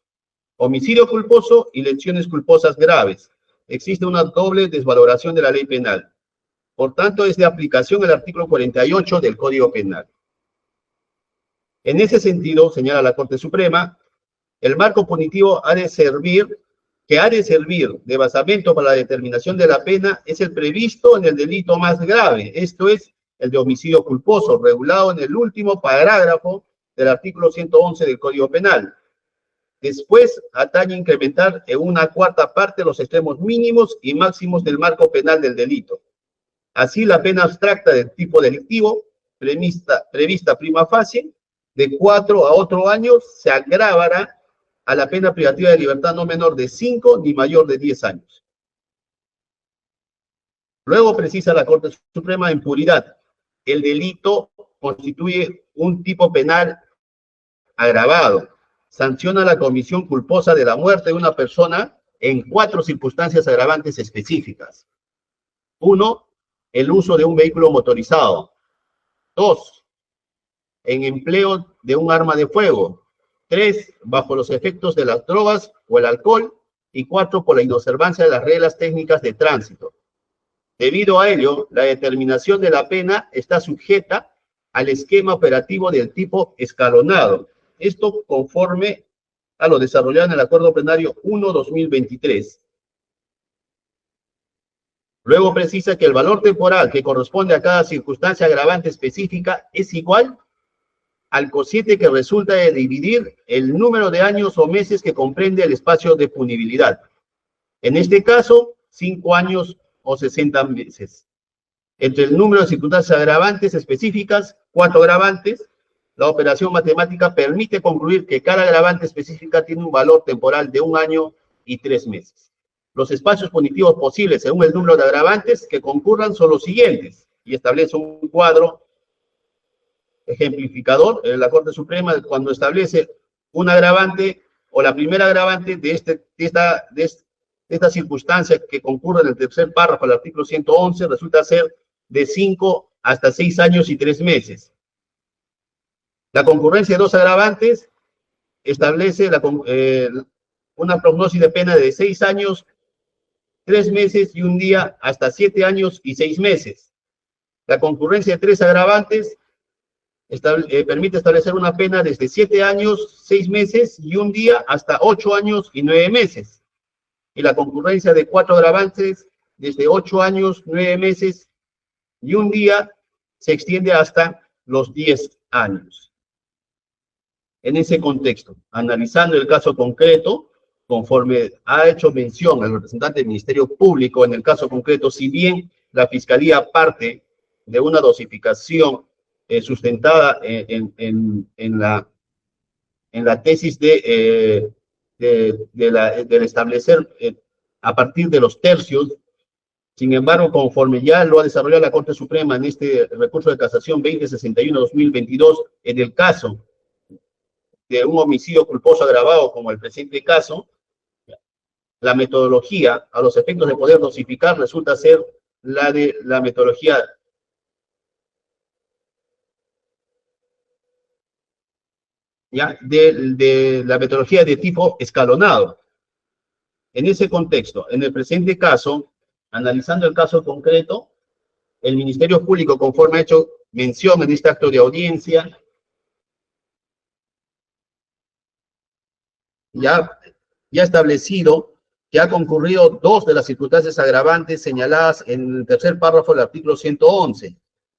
homicidio culposo y lesiones culposas graves. Existe una doble desvaloración de la ley penal. Por tanto, es de aplicación el artículo 48 del Código Penal. En ese sentido, señala la Corte Suprema, el marco punitivo ha de servir de basamento para la determinación de la pena es el previsto en el delito más grave, esto es, el de homicidio culposo, regulado en el último parágrafo del artículo 111 del Código Penal. Después, atañe incrementar en una cuarta parte los extremos mínimos y máximos del marco penal del delito. Así, la pena abstracta del tipo delictivo, prevista prima facie, de 4 a 8 años, se agravará a la pena privativa de libertad no menor de 5 ni mayor de 10 años. Luego precisa la Corte Suprema en puridad. El delito constituye un tipo penal agravado. Sanciona la comisión culposa de la muerte de una persona en 4 circunstancias agravantes específicas. 1, el uso de un vehículo motorizado. 2, en empleo de un arma de fuego. 3, bajo los efectos de las drogas o el alcohol. Y 4, por la inobservancia de las reglas técnicas de tránsito. Debido a ello, la determinación de la pena está sujeta al esquema operativo del tipo escalonado. Esto conforme a lo desarrollado en el Acuerdo Plenario 1/2023. Luego precisa que el valor temporal que corresponde a cada circunstancia agravante específica es igual al cociente que resulta de dividir el número de años o meses que comprende el espacio de punibilidad. En este caso, 5 años o 60 meses. Entre el número de circunstancias agravantes específicas, 4 agravantes, la operación matemática permite concluir que cada agravante específica tiene un valor temporal de 1 año y 3 meses. Los espacios punitivos posibles según el número de agravantes que concurran son los siguientes, y establece un cuadro ejemplificador en la Corte Suprema cuando establece un agravante o la primera agravante de esta circunstancia que concurre en el tercer párrafo del artículo 111 resulta ser de 5 hasta 6 años y 3 meses. La concurrencia de 2 agravantes establece una prognosis de pena de 6 años, 3 meses y 1 día hasta 7 años y 6 meses. La concurrencia de 3 agravantes permite establecer una pena desde 7 años, 6 meses y 1 día hasta 8 años y 9 meses. Y la concurrencia de 4 agravantes desde 8 años, 9 meses y 1 día se extiende hasta los 10 años. En ese contexto, analizando el caso concreto, conforme ha hecho mención el representante del Ministerio Público, en el caso concreto, si bien la Fiscalía parte de una dosificación sustentada en la tesis del establecer a partir de los tercios. Sin embargo, conforme ya lo ha desarrollado la Corte Suprema en este recurso de casación 2061-2022, en el caso de un homicidio culposo agravado como el presente caso, la metodología a los efectos de poder dosificar resulta ser la metodología de la metodología de tipo escalonado. En ese contexto, en el presente caso, analizando el caso concreto, el Ministerio Público, conforme ha hecho mención en este acto de audiencia, ya ha establecido que ha concurrido 2 de las circunstancias agravantes señaladas en el tercer párrafo del artículo 111,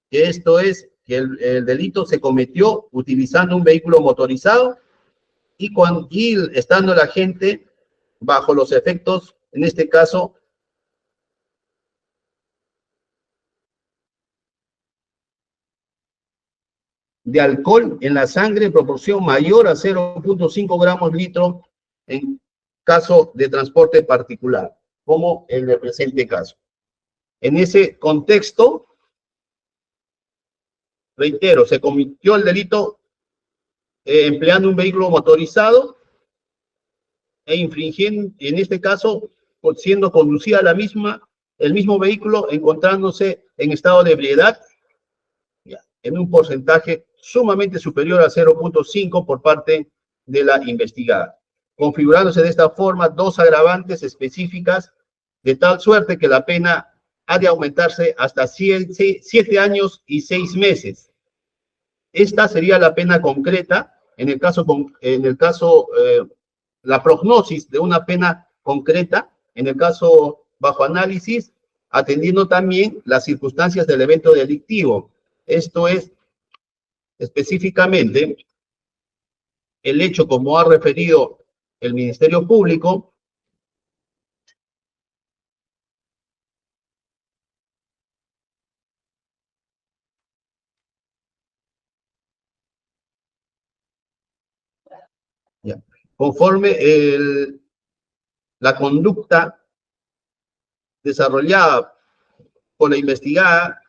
que esto es que el delito se cometió utilizando un vehículo motorizado y estando la gente bajo los efectos, en este caso, de alcohol en la sangre en proporción mayor a 0.5 gramos litro en caso de transporte particular, como en el presente caso. En ese contexto, reitero, se cometió el delito empleando un vehículo motorizado e infringiendo, en este caso, siendo conducida el mismo vehículo encontrándose en estado de ebriedad, en un porcentaje sumamente superior a 0.5 por parte de la investigada, configurándose de esta forma 2 agravantes específicas, de tal suerte que la pena ha de aumentarse hasta 7 años y 6 meses. Esta sería la pena concreta, la prognosis de una pena concreta, en el caso bajo análisis, atendiendo también las circunstancias del evento delictivo. Esto es, específicamente, el hecho, como ha referido el Ministerio Público, conforme la conducta desarrollada por la investigada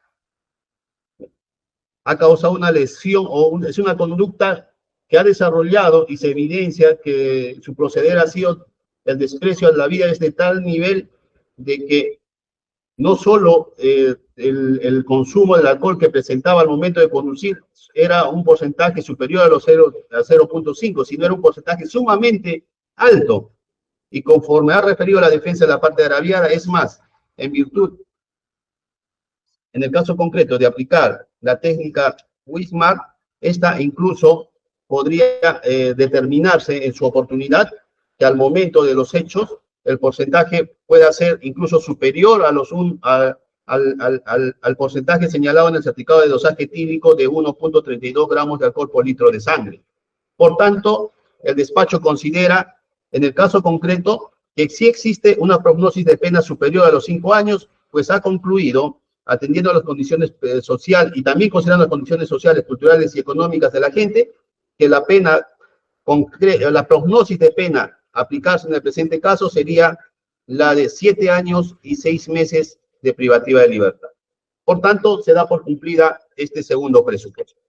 ha causado una lesión es una conducta que ha desarrollado y se evidencia que su proceder ha sido el desprecio a la vida es de tal nivel de que no solo el consumo del alcohol que presentaba al momento de conducir era un porcentaje superior a los 0.5, sino era un porcentaje sumamente alto. Y conforme ha referido la defensa de la parte agraviada, es más, en virtud, en el caso concreto de aplicar la técnica Wismar, esta incluso podría determinarse en su oportunidad que al momento de los hechos el porcentaje pueda ser incluso superior al porcentaje señalado en el certificado de dosaje etílico de 1.32 gramos de alcohol por litro de sangre. Por tanto, el despacho considera, en el caso concreto, que si existe una prognosis de pena superior a los 5 años, pues ha concluido, atendiendo a las condiciones sociales y también considerando las condiciones sociales, culturales y económicas de la gente, que la prognosis de pena aplicarse en el presente caso sería la de 7 años y 6 meses de privativa de libertad. Por tanto, se da por cumplida este segundo presupuesto.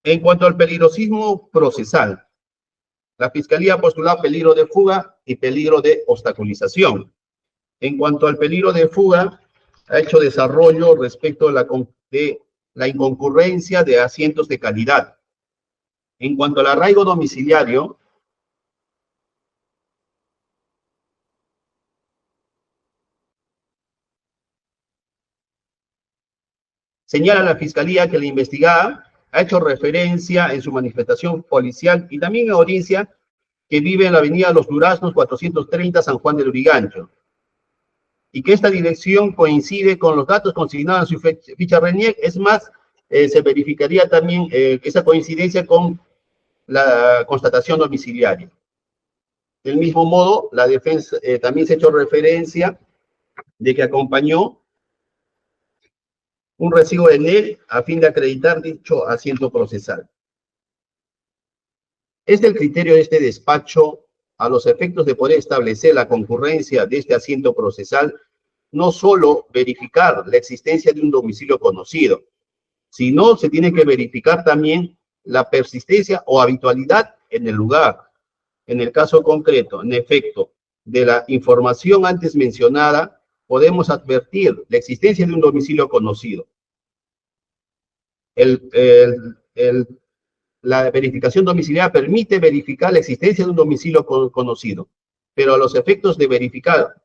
En cuanto al peligrosismo procesal, la Fiscalía ha postulado peligro de fuga y peligro de obstaculización. En cuanto al peligro de fuga, ha hecho desarrollo respecto de la inconcurrencia de asientos de calidad. En cuanto al arraigo domiciliario, señala la Fiscalía que la investigada ha hecho referencia en su manifestación policial y también en audiencia que vive en la avenida Los Duraznos 430 San Juan del Urigancho, y que esta dirección coincide con los datos consignados en su ficha RENIEC. Es más, se verificaría también esa coincidencia con la constatación domiciliaria. Del mismo modo, la defensa también se ha hecho referencia de que acompañó un recibo de NEL a fin de acreditar dicho asiento procesal. Es el criterio de este despacho, a los efectos de poder establecer la concurrencia de este asiento procesal, no solo verificar la existencia de un domicilio conocido, sino se tiene que verificar también la persistencia o habitualidad en el lugar. En el caso concreto, en efecto, de la información antes mencionada, podemos advertir la existencia de un domicilio conocido. La verificación domiciliaria permite verificar la existencia de un domicilio conocido, pero a los efectos de verificar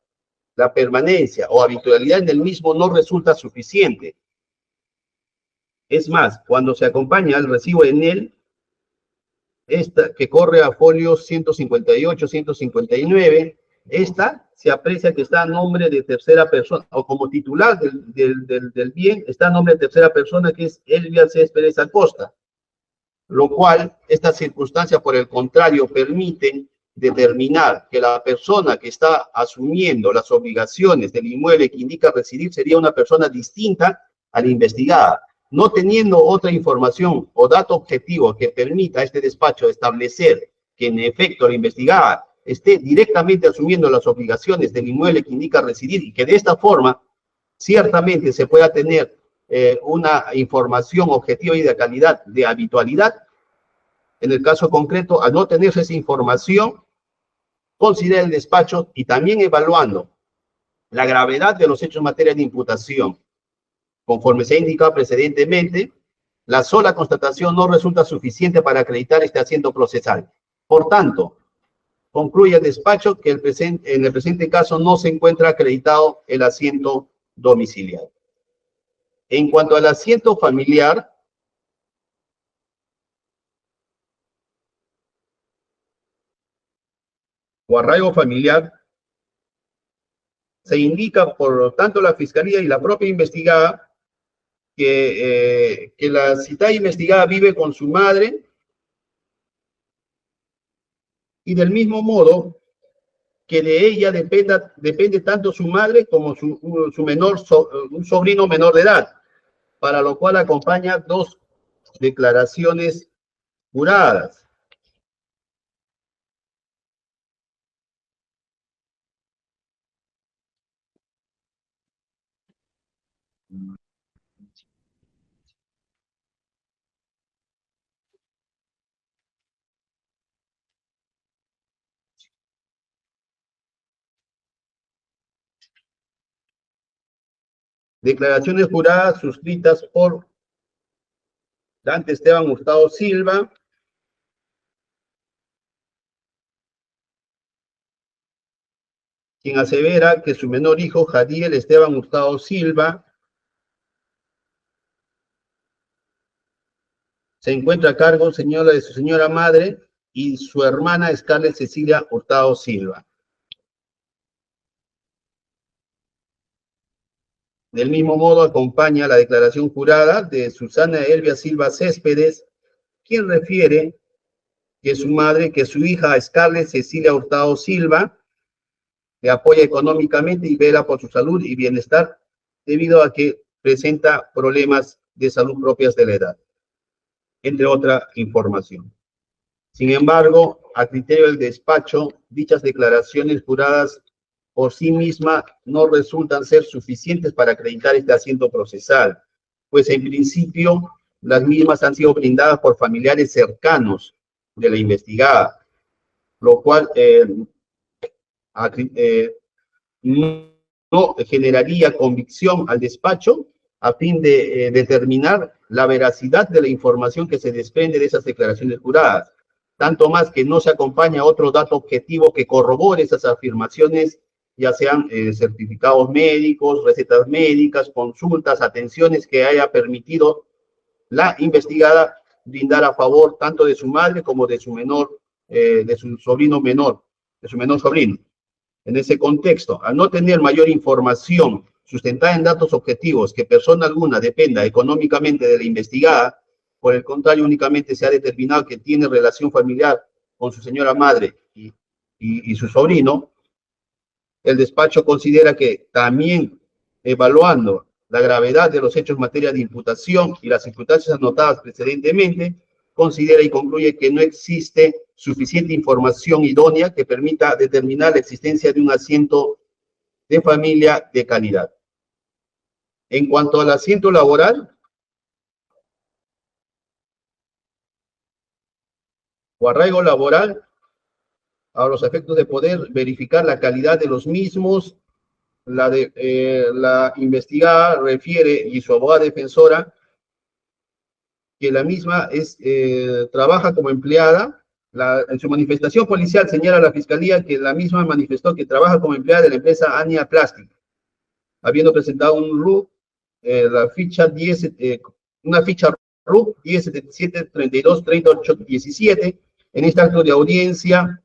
la permanencia o habitualidad en el mismo no resulta suficiente. Es más, cuando se acompaña el recibo en él, que corre a folios 158, 159, esta se aprecia que está a nombre de tercera persona, o como titular del bien, está a nombre de tercera persona, que es Elvia Céspedes Acosta, lo cual, esta circunstancia, por el contrario, permite determinar que la persona que está asumiendo las obligaciones del inmueble que indica residir sería una persona distinta a la investigada. No teniendo otra información o dato objetivo que permita a este despacho establecer que en efecto la investigada esté directamente asumiendo las obligaciones del inmueble que indica residir, y que de esta forma ciertamente se pueda tener una información objetiva y de calidad de habitualidad. En el caso concreto, al no tenerse esa información, considera el despacho, y también evaluando la gravedad de los hechos en materia de imputación, conforme se ha indicado precedentemente, la sola constatación no resulta suficiente para acreditar este asiento procesal. Por tanto, concluye el despacho que en el presente caso no se encuentra acreditado el asiento domiciliario. En cuanto al asiento familiar, o arraigo familiar, se indica por lo tanto la Fiscalía y la propia investigada que la citada investigada vive con su madre, y del mismo modo que de ella depende tanto su madre como un sobrino menor de edad, para lo cual acompaña dos declaraciones juradas. Declaraciones juradas suscritas por Dante Esteban Hurtado Silva, quien asevera que su menor hijo, Jadiel Esteban Hurtado Silva, se encuentra a cargo de su señora madre y su hermana Scarlett Cecilia Hurtado Silva. Del mismo modo, acompaña la declaración jurada de Susana Elvia Silva Céspedes, quien refiere que su hija Scarlett Cecilia Hurtado Silva le apoya económicamente y vela por su salud y bienestar debido a que presenta problemas de salud propias de la edad, entre otra información. Sin embargo, a criterio del despacho, dichas declaraciones juradas por sí mismas no resultan ser suficientes para acreditar este asiento procesal, pues en principio las mismas han sido brindadas por familiares cercanos de la investigada, lo cual no generaría convicción al despacho a fin de determinar la veracidad de la información que se desprende de esas declaraciones juradas, tanto más que no se acompaña otro dato objetivo que corrobore esas afirmaciones, ya sean certificados médicos, recetas médicas, consultas, atenciones que haya permitido la investigada brindar a favor tanto de su madre como de su menor, de su sobrino menor, de su menor sobrino. En ese contexto, al no tener mayor información sustentada en datos objetivos que persona alguna dependa económicamente de la investigada, por el contrario, únicamente se ha determinado que tiene relación familiar con su señora madre y su sobrino, el despacho considera que también evaluando la gravedad de los hechos en materia de imputación y las circunstancias anotadas precedentemente, considera y concluye que no existe suficiente información idónea que permita determinar la existencia de un asiento de familia de calidad. En cuanto al asiento laboral o arraigo laboral, a los efectos de poder verificar la calidad de los mismos, la investigada refiere y su abogada defensora que la misma trabaja como empleada. En su manifestación policial señala la Fiscalía que la misma manifestó que trabaja como empleada de la empresa Ania Plastic, habiendo presentado un RUC, la ficha 10, una ficha RUC 1077 32 38 17. En este acto de audiencia,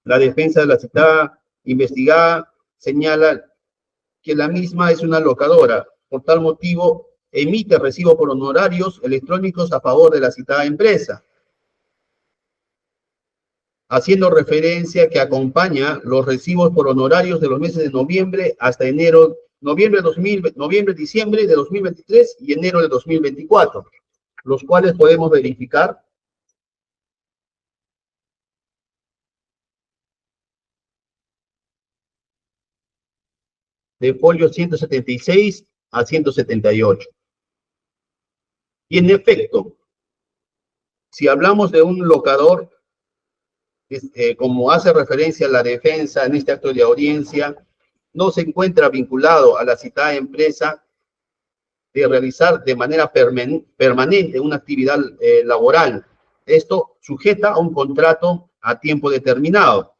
la defensa de la citada investigada señala que la misma es una locadora. Por tal motivo, emite recibo por honorarios electrónicos a favor de la citada empresa, haciendo referencia que acompaña los recibos por honorarios de los meses de noviembre hasta enero, diciembre de 2023 y enero de 2024, los cuales podemos verificar de folio 176 a 178. Y en efecto, si hablamos de un locador, como hace referencia a la defensa en este acto de audiencia, no se encuentra vinculado a la citada empresa de realizar de manera permanente una actividad laboral. Esto sujeta a un contrato a tiempo determinado.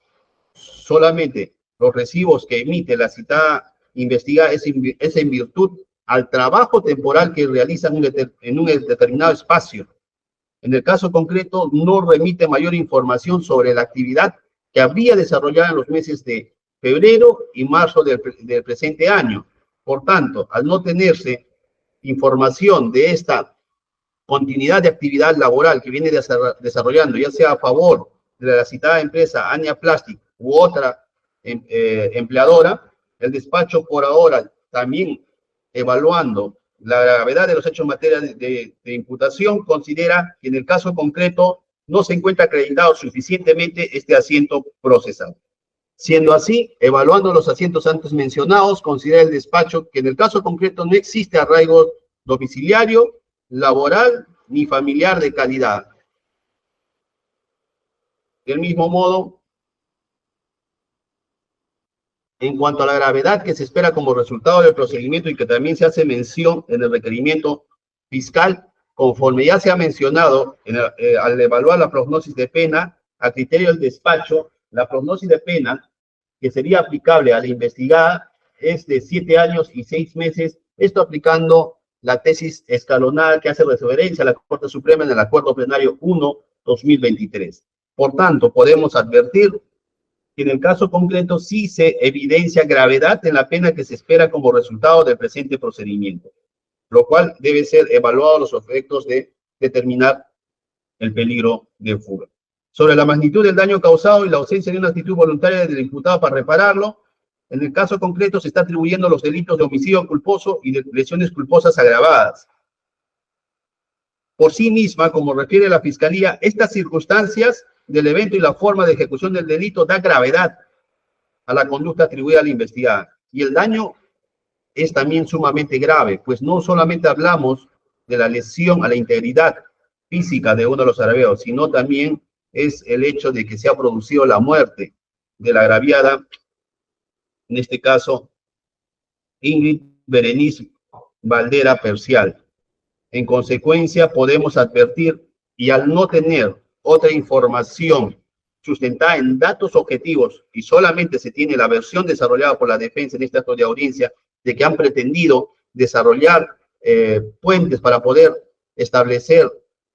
Solamente los recibos que emite la citada investigada es en virtud al trabajo temporal que realizan en un determinado espacio. En el caso concreto, no remite mayor información sobre la actividad que habría desarrollado en los meses de febrero y marzo del presente año. Por tanto, al no tenerse información de esta continuidad de actividad laboral que viene desarrollando, ya sea a favor de la citada empresa Ania Plastic u otra empleadora, el despacho por ahora también evaluando la gravedad de los hechos en materia de imputación, considera que en el caso concreto no se encuentra acreditado suficientemente este asiento procesal. Siendo así, evaluando los asientos antes mencionados, considera el despacho que en el caso concreto no existe arraigo domiciliario, laboral ni familiar de calidad. Del mismo modo, en cuanto a la gravedad que se espera como resultado del procedimiento y que también se hace mención en el requerimiento fiscal, conforme ya se ha mencionado al evaluar la prognosis de pena, a criterio del despacho, la prognosis de pena que sería aplicable a la investigada es de 7 años y 6 meses, esto aplicando la tesis escalonada que hace referencia a la Corte Suprema en el Acuerdo Plenario 1/2023. Por tanto, podemos advertir que en el caso concreto sí se evidencia gravedad en la pena que se espera como resultado del presente procedimiento, lo cual debe ser evaluado a los efectos de determinar el peligro de fuga. Sobre la magnitud del daño causado y la ausencia de una actitud voluntaria del imputado para repararlo, en el caso concreto se está atribuyendo los delitos de homicidio culposo y de lesiones culposas agravadas. Por sí misma, como refiere la Fiscalía, estas circunstancias del evento y la forma de ejecución del delito da gravedad a la conducta atribuida a la investigada. Y el daño es también sumamente grave, pues no solamente hablamos de la lesión a la integridad física de uno de los agraviados, sino también es el hecho de que se ha producido la muerte de la agraviada, en este caso, Ingrid Berenice Valdera Percial. En consecuencia, podemos advertir, y al no tener otra información sustentada en datos objetivos y solamente se tiene la versión desarrollada por la defensa en este acto de audiencia de que han pretendido desarrollar puentes para poder establecer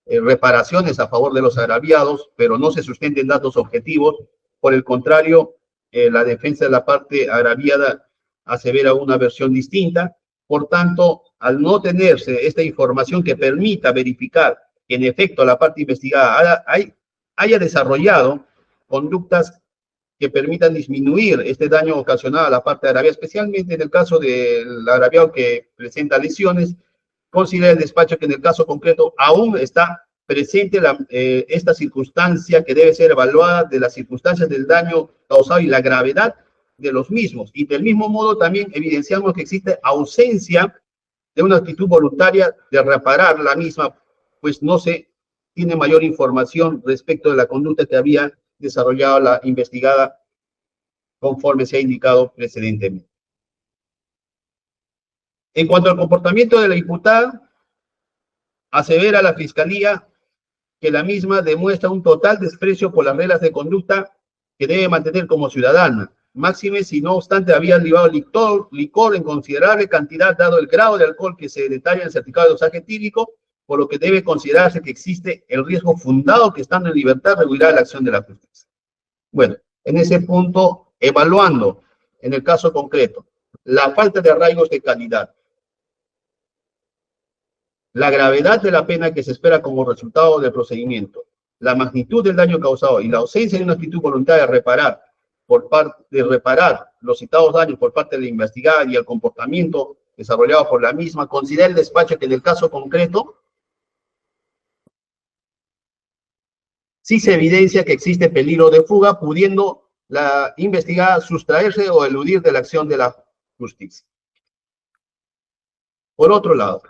reparaciones a favor de los agraviados, pero no se sustenten datos objetivos. Por el contrario, la defensa de la parte agraviada asevera una versión distinta. Por tanto, al no tenerse esta información que permita verificar que en efecto la parte investigada haya desarrollado conductas que permitan disminuir este daño ocasionado a la parte agraviada, especialmente en el caso del agraviado que presenta lesiones, considera el despacho que en el caso concreto aún está presente esta circunstancia que debe ser evaluada de las circunstancias del daño causado y la gravedad de los mismos. Y del mismo modo también evidenciamos que existe ausencia de una actitud voluntaria de reparar la misma, pues no se tiene mayor información respecto de la conducta que había desarrollado la investigada conforme se ha indicado precedentemente. En cuanto al comportamiento de la imputada, asevera la Fiscalía que la misma demuestra un total desprecio por las reglas de conducta que debe mantener como ciudadana, máxime si no obstante había libado licor en considerable cantidad dado el grado de alcohol que se detalla en el certificado de dosaje etílico, por lo que debe considerarse que existe el riesgo fundado que estando en libertad regulará la acción de la justicia. Bueno, en ese punto, evaluando en el caso concreto la falta de arraigos de calidad, la gravedad de la pena que se espera como resultado del procedimiento, la magnitud del daño causado y la ausencia de una actitud voluntaria de reparar los citados daños por parte de la investigada y el comportamiento desarrollado por la misma, considera el despacho que en el caso concreto sí se evidencia que existe peligro de fuga, pudiendo la investigada sustraerse o eludir de la acción de la justicia. Por otro lado,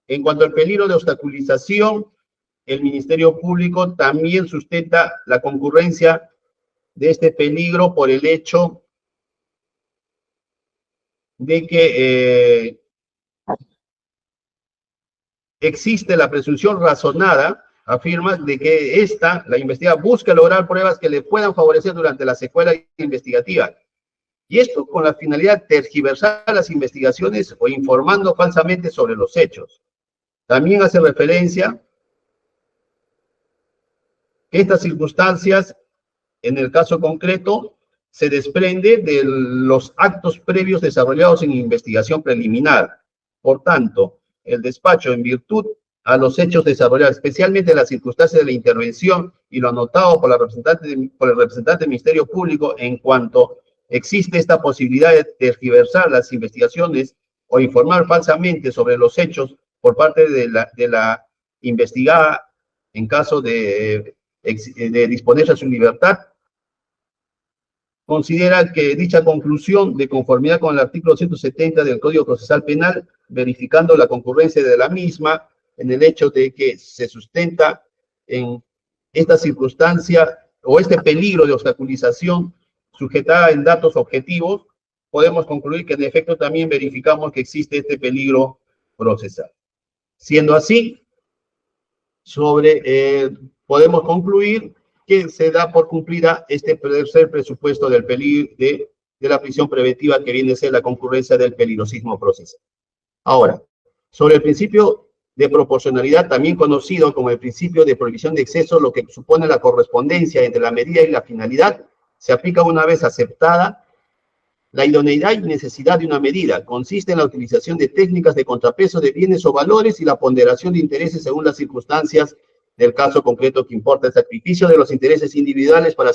en cuanto al peligro de obstaculización, el Ministerio Público también sustenta la concurrencia de este peligro por el hecho de que existe la presunción razonada, afirma, de que la investigada, busca lograr pruebas que le puedan favorecer durante la secuela investigativa. Y esto con la finalidad de tergiversar las investigaciones o informando falsamente sobre los hechos. También hace referencia que estas circunstancias, en el caso concreto, se desprende de los actos previos desarrollados en investigación preliminar. Por tanto, el despacho, en virtud a los hechos desarrollados, especialmente las circunstancias de la intervención y lo anotado por el representante del Ministerio Público, en cuanto existe esta posibilidad de tergiversar las investigaciones o informar falsamente sobre los hechos por parte de la investigada en caso de disponerse a su libertad, considera que dicha conclusión, de conformidad con el artículo 170 del Código Procesal Penal, verificando la concurrencia de la misma, en el hecho de que se sustenta en esta circunstancia o este peligro de obstaculización sujetada en datos objetivos, podemos concluir que en efecto también verificamos que existe este peligro procesal. Siendo así, podemos concluir que se da por cumplida este tercer presupuesto del peligro de la prisión preventiva, que viene a ser la concurrencia del peligrosismo procesal. Ahora, sobre el principio de proporcionalidad, también conocido como el principio de prohibición de exceso, lo que supone la correspondencia entre la medida y la finalidad, se aplica una vez aceptada la idoneidad y necesidad de una medida. Consiste en la utilización de técnicas de contrapeso de bienes o valores y la ponderación de intereses según las circunstancias del caso concreto que importa, el sacrificio de los intereses individuales para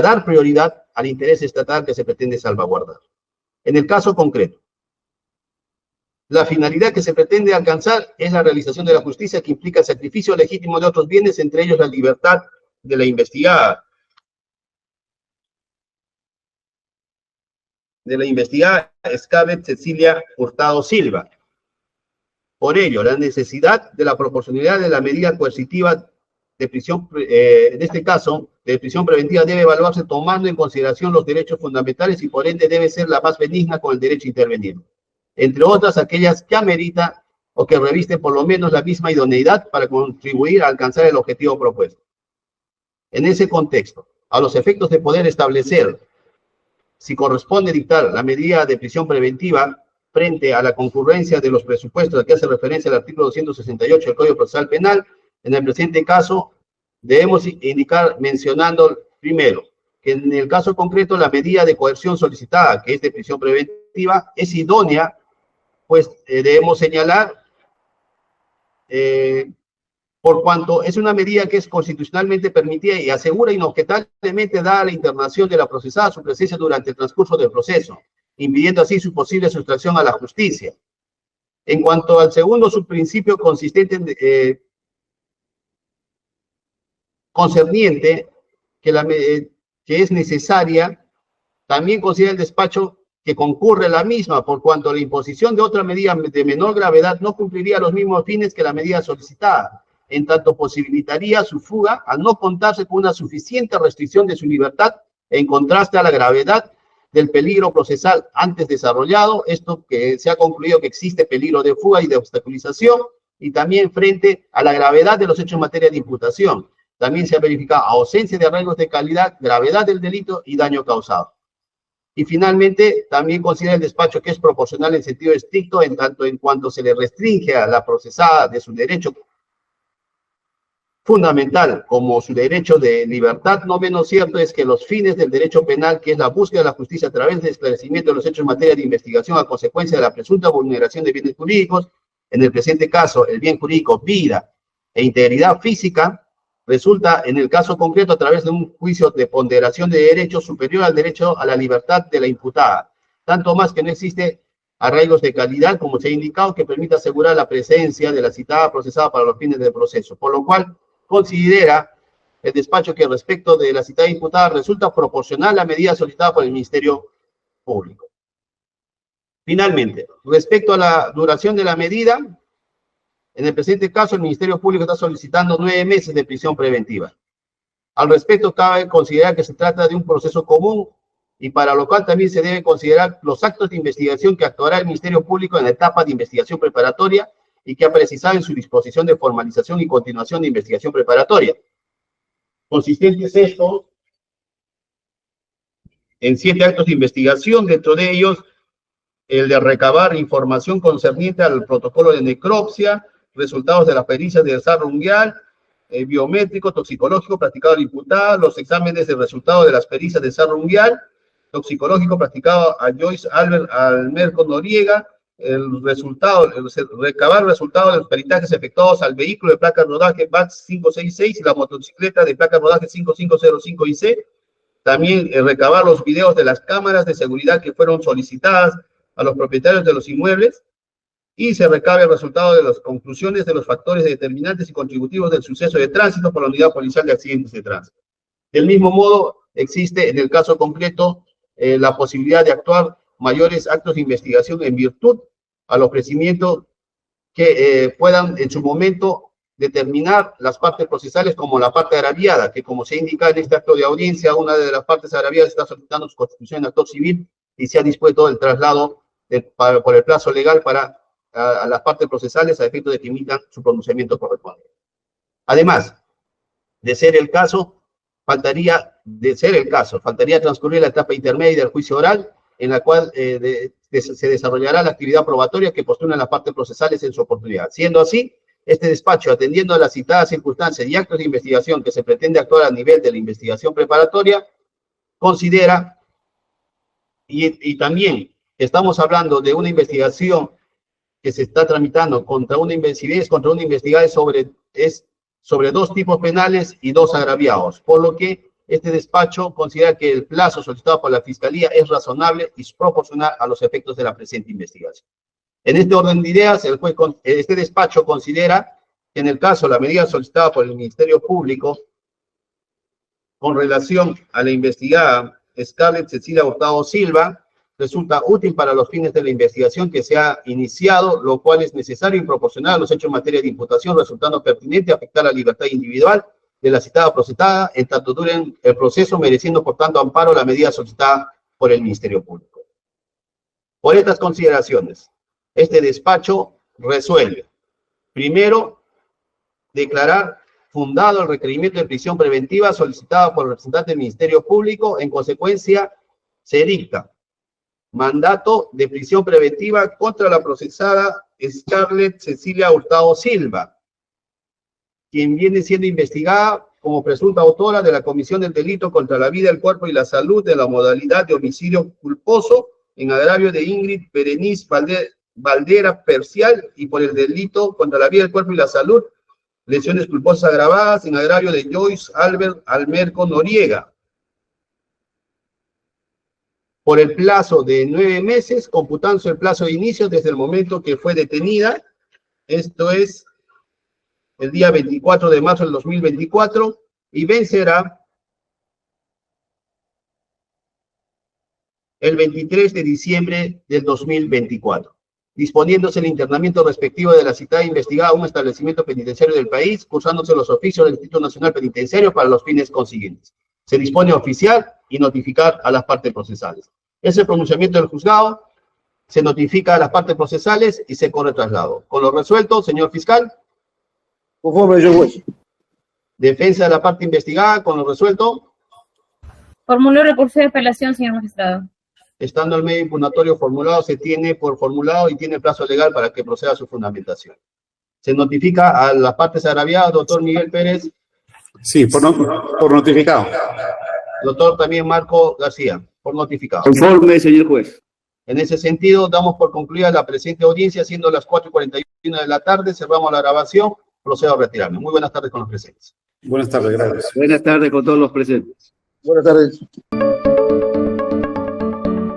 dar prioridad al interés estatal que se pretende salvaguardar. En el caso concreto, la finalidad que se pretende alcanzar es la realización de la justicia, que implica el sacrificio legítimo de otros bienes, entre ellos la libertad de la investigada. Escabet Cecilia Hurtado Silva. Por ello, la necesidad de la proporcionalidad de la medida coercitiva de prisión, en este caso, de prisión preventiva, debe evaluarse tomando en consideración los derechos fundamentales y por ende debe ser la más benigna con el derecho intervenido. entre otras aquellas que amerita o que revisten por lo menos la misma idoneidad para contribuir a alcanzar el objetivo propuesto. En ese contexto, a los efectos de poder establecer si corresponde dictar la medida de prisión preventiva frente a la concurrencia de los presupuestos a que hace referencia el artículo 268 del Código Procesal Penal, en el presente caso debemos indicar mencionando primero que en el caso concreto la medida de coerción solicitada, que es de prisión preventiva, es idónea, pues debemos señalar por cuanto es una medida que es constitucionalmente permitida y asegura inobjetablemente, dada la internación de la procesada, su presencia durante el transcurso del proceso, impidiendo así su posible sustracción a la justicia. En cuanto al segundo subprincipio consistente en, concerniente que es necesaria, también considera el despacho que concurre la misma, por cuanto la imposición de otra medida de menor gravedad no cumpliría los mismos fines que la medida solicitada, en tanto posibilitaría su fuga al no contarse con una suficiente restricción de su libertad en contraste a la gravedad del peligro procesal antes desarrollado, esto que se ha concluido que existe peligro de fuga y de obstaculización, y también frente a la gravedad de los hechos en materia de imputación. También se ha verificado ausencia de arreglos de calidad, gravedad del delito y daño causado. Y finalmente, también considera el despacho que es proporcional en sentido estricto en tanto en cuanto se le restringe a la procesada de su derecho fundamental como su derecho de libertad. No menos cierto es que los fines del derecho penal, que es la búsqueda de la justicia a través del esclarecimiento de los hechos en materia de investigación a consecuencia de la presunta vulneración de bienes jurídicos, en el presente caso el bien jurídico vida e integridad física, resulta en el caso concreto a través de un juicio de ponderación de derechos superior al derecho a la libertad de la imputada, tanto más que no existe arraigos de calidad, como se ha indicado, que permita asegurar la presencia de la citada procesada para los fines del proceso, por lo cual considera el despacho que respecto de la citada imputada resulta proporcional la medida solicitada por el Ministerio Público. Finalmente, respecto a la duración de la medida, en el presente caso el Ministerio Público está solicitando 9 meses de prisión preventiva. Al respecto, cabe considerar que se trata de un proceso común y para lo cual también se debe considerar los actos de investigación que actuará el Ministerio Público en la etapa de investigación preparatoria y que ha precisado en su disposición de formalización y continuación de investigación preparatoria. Consistente es esto en 7 actos de investigación, dentro de ellos el de recabar información concerniente al protocolo de necropsia, resultados de las pericias de azar rungial, biométrico, toxicológico practicado a la imputada, los exámenes de resultados de las pericias de azar rungial, toxicológico practicado a Joyce Albert Almerco Noriega, recabar el resultado de los peritajes efectuados al vehículo de placa de rodaje BAT 566 y la motocicleta de placa de rodaje 5505 IC, también recabar los videos de las cámaras de seguridad que fueron solicitadas a los propietarios de los inmuebles, y se recabe el resultado de las conclusiones de los factores determinantes y contributivos del suceso de tránsito por la Unidad Policial de Accidentes de Tránsito. Del mismo modo, existe en el caso concreto la posibilidad de actuar mayores actos de investigación en virtud al ofrecimiento que puedan en su momento determinar las partes procesales como la parte agraviada, que como se indica en este acto de audiencia, una de las partes agraviadas está solicitando su constitución en actor civil y se ha dispuesto el traslado por el plazo legal para a las partes procesales a efecto de que emitan su pronunciamiento correspondiente. Además, de ser el caso, faltaría transcurrir la etapa intermedia del juicio oral, en la cual se desarrollará la actividad probatoria que postulan las partes procesales en su oportunidad. Siendo así, este despacho, atendiendo a las citadas circunstancias y actos de investigación que se pretende actuar a nivel de la investigación preparatoria, considera, y también estamos hablando de una investigación que se está tramitando contra una investigada sobre 2 tipos penales y 2 agraviados, por lo que este despacho considera que el plazo solicitado por la Fiscalía es razonable y proporcional a los efectos de la presente investigación. En este orden de ideas, este despacho considera que en el caso la medida solicitada por el Ministerio Público con relación a la investigada Scarlett Cecilia Hurtado Silva resulta útil para los fines de la investigación que se ha iniciado, lo cual es necesario y proporcional a los hechos en materia de imputación, resultando pertinente afectar la libertad individual de la citada procesada, en tanto duren el proceso, mereciendo por tanto amparo la medida solicitada por el Ministerio Público. Por estas consideraciones, Este despacho resuelve. Primero, declarar fundado el requerimiento de prisión preventiva solicitado por el representante del Ministerio Público. En consecuencia, se dicta mandato de prisión preventiva contra la procesada Scarlett Cecilia Hurtado Silva, quien viene siendo investigada como presunta autora de la comisión del delito contra la vida, el cuerpo y la salud de la modalidad de homicidio culposo en agravio de Ingrid Berenice Valdera Percial y por el delito contra la vida, el cuerpo y la salud, lesiones culposas agravadas en agravio de Joyce Albert Almerco Noriega, por el plazo de 9 meses, computándose el plazo de inicio desde el momento que fue detenida, esto es el día 24 de marzo del 2024, y vencerá el 23 de diciembre del 2024, disponiéndose el internamiento respectivo de la citada investigada a un establecimiento penitenciario del país, cursándose los oficios del Instituto Nacional Penitenciario para los fines consiguientes. Se dispone a oficiar y notificar a las partes procesales. Ese pronunciamiento del juzgado se notifica a las partes procesales y se corre traslado. Con lo resuelto, señor fiscal. Conforme, señor juez. Defensa de la parte investigada, con lo resuelto. Formuló recurso de apelación, señor magistrado. Estando el medio impugnatorio formulado, se tiene por formulado y tiene plazo legal para que proceda a su fundamentación. Se notifica a las partes agraviadas, doctor Miguel Pérez. Sí, por notificado. Doctor también Marco García, por notificado. Conforme, señor juez. En ese sentido, damos por concluida la presente audiencia, siendo las 4:41 de la tarde, cerramos la grabación, procedo a retirarme. Muy buenas tardes con los presentes. Buenas tardes, gracias. Buenas tardes con todos los presentes. Buenas tardes.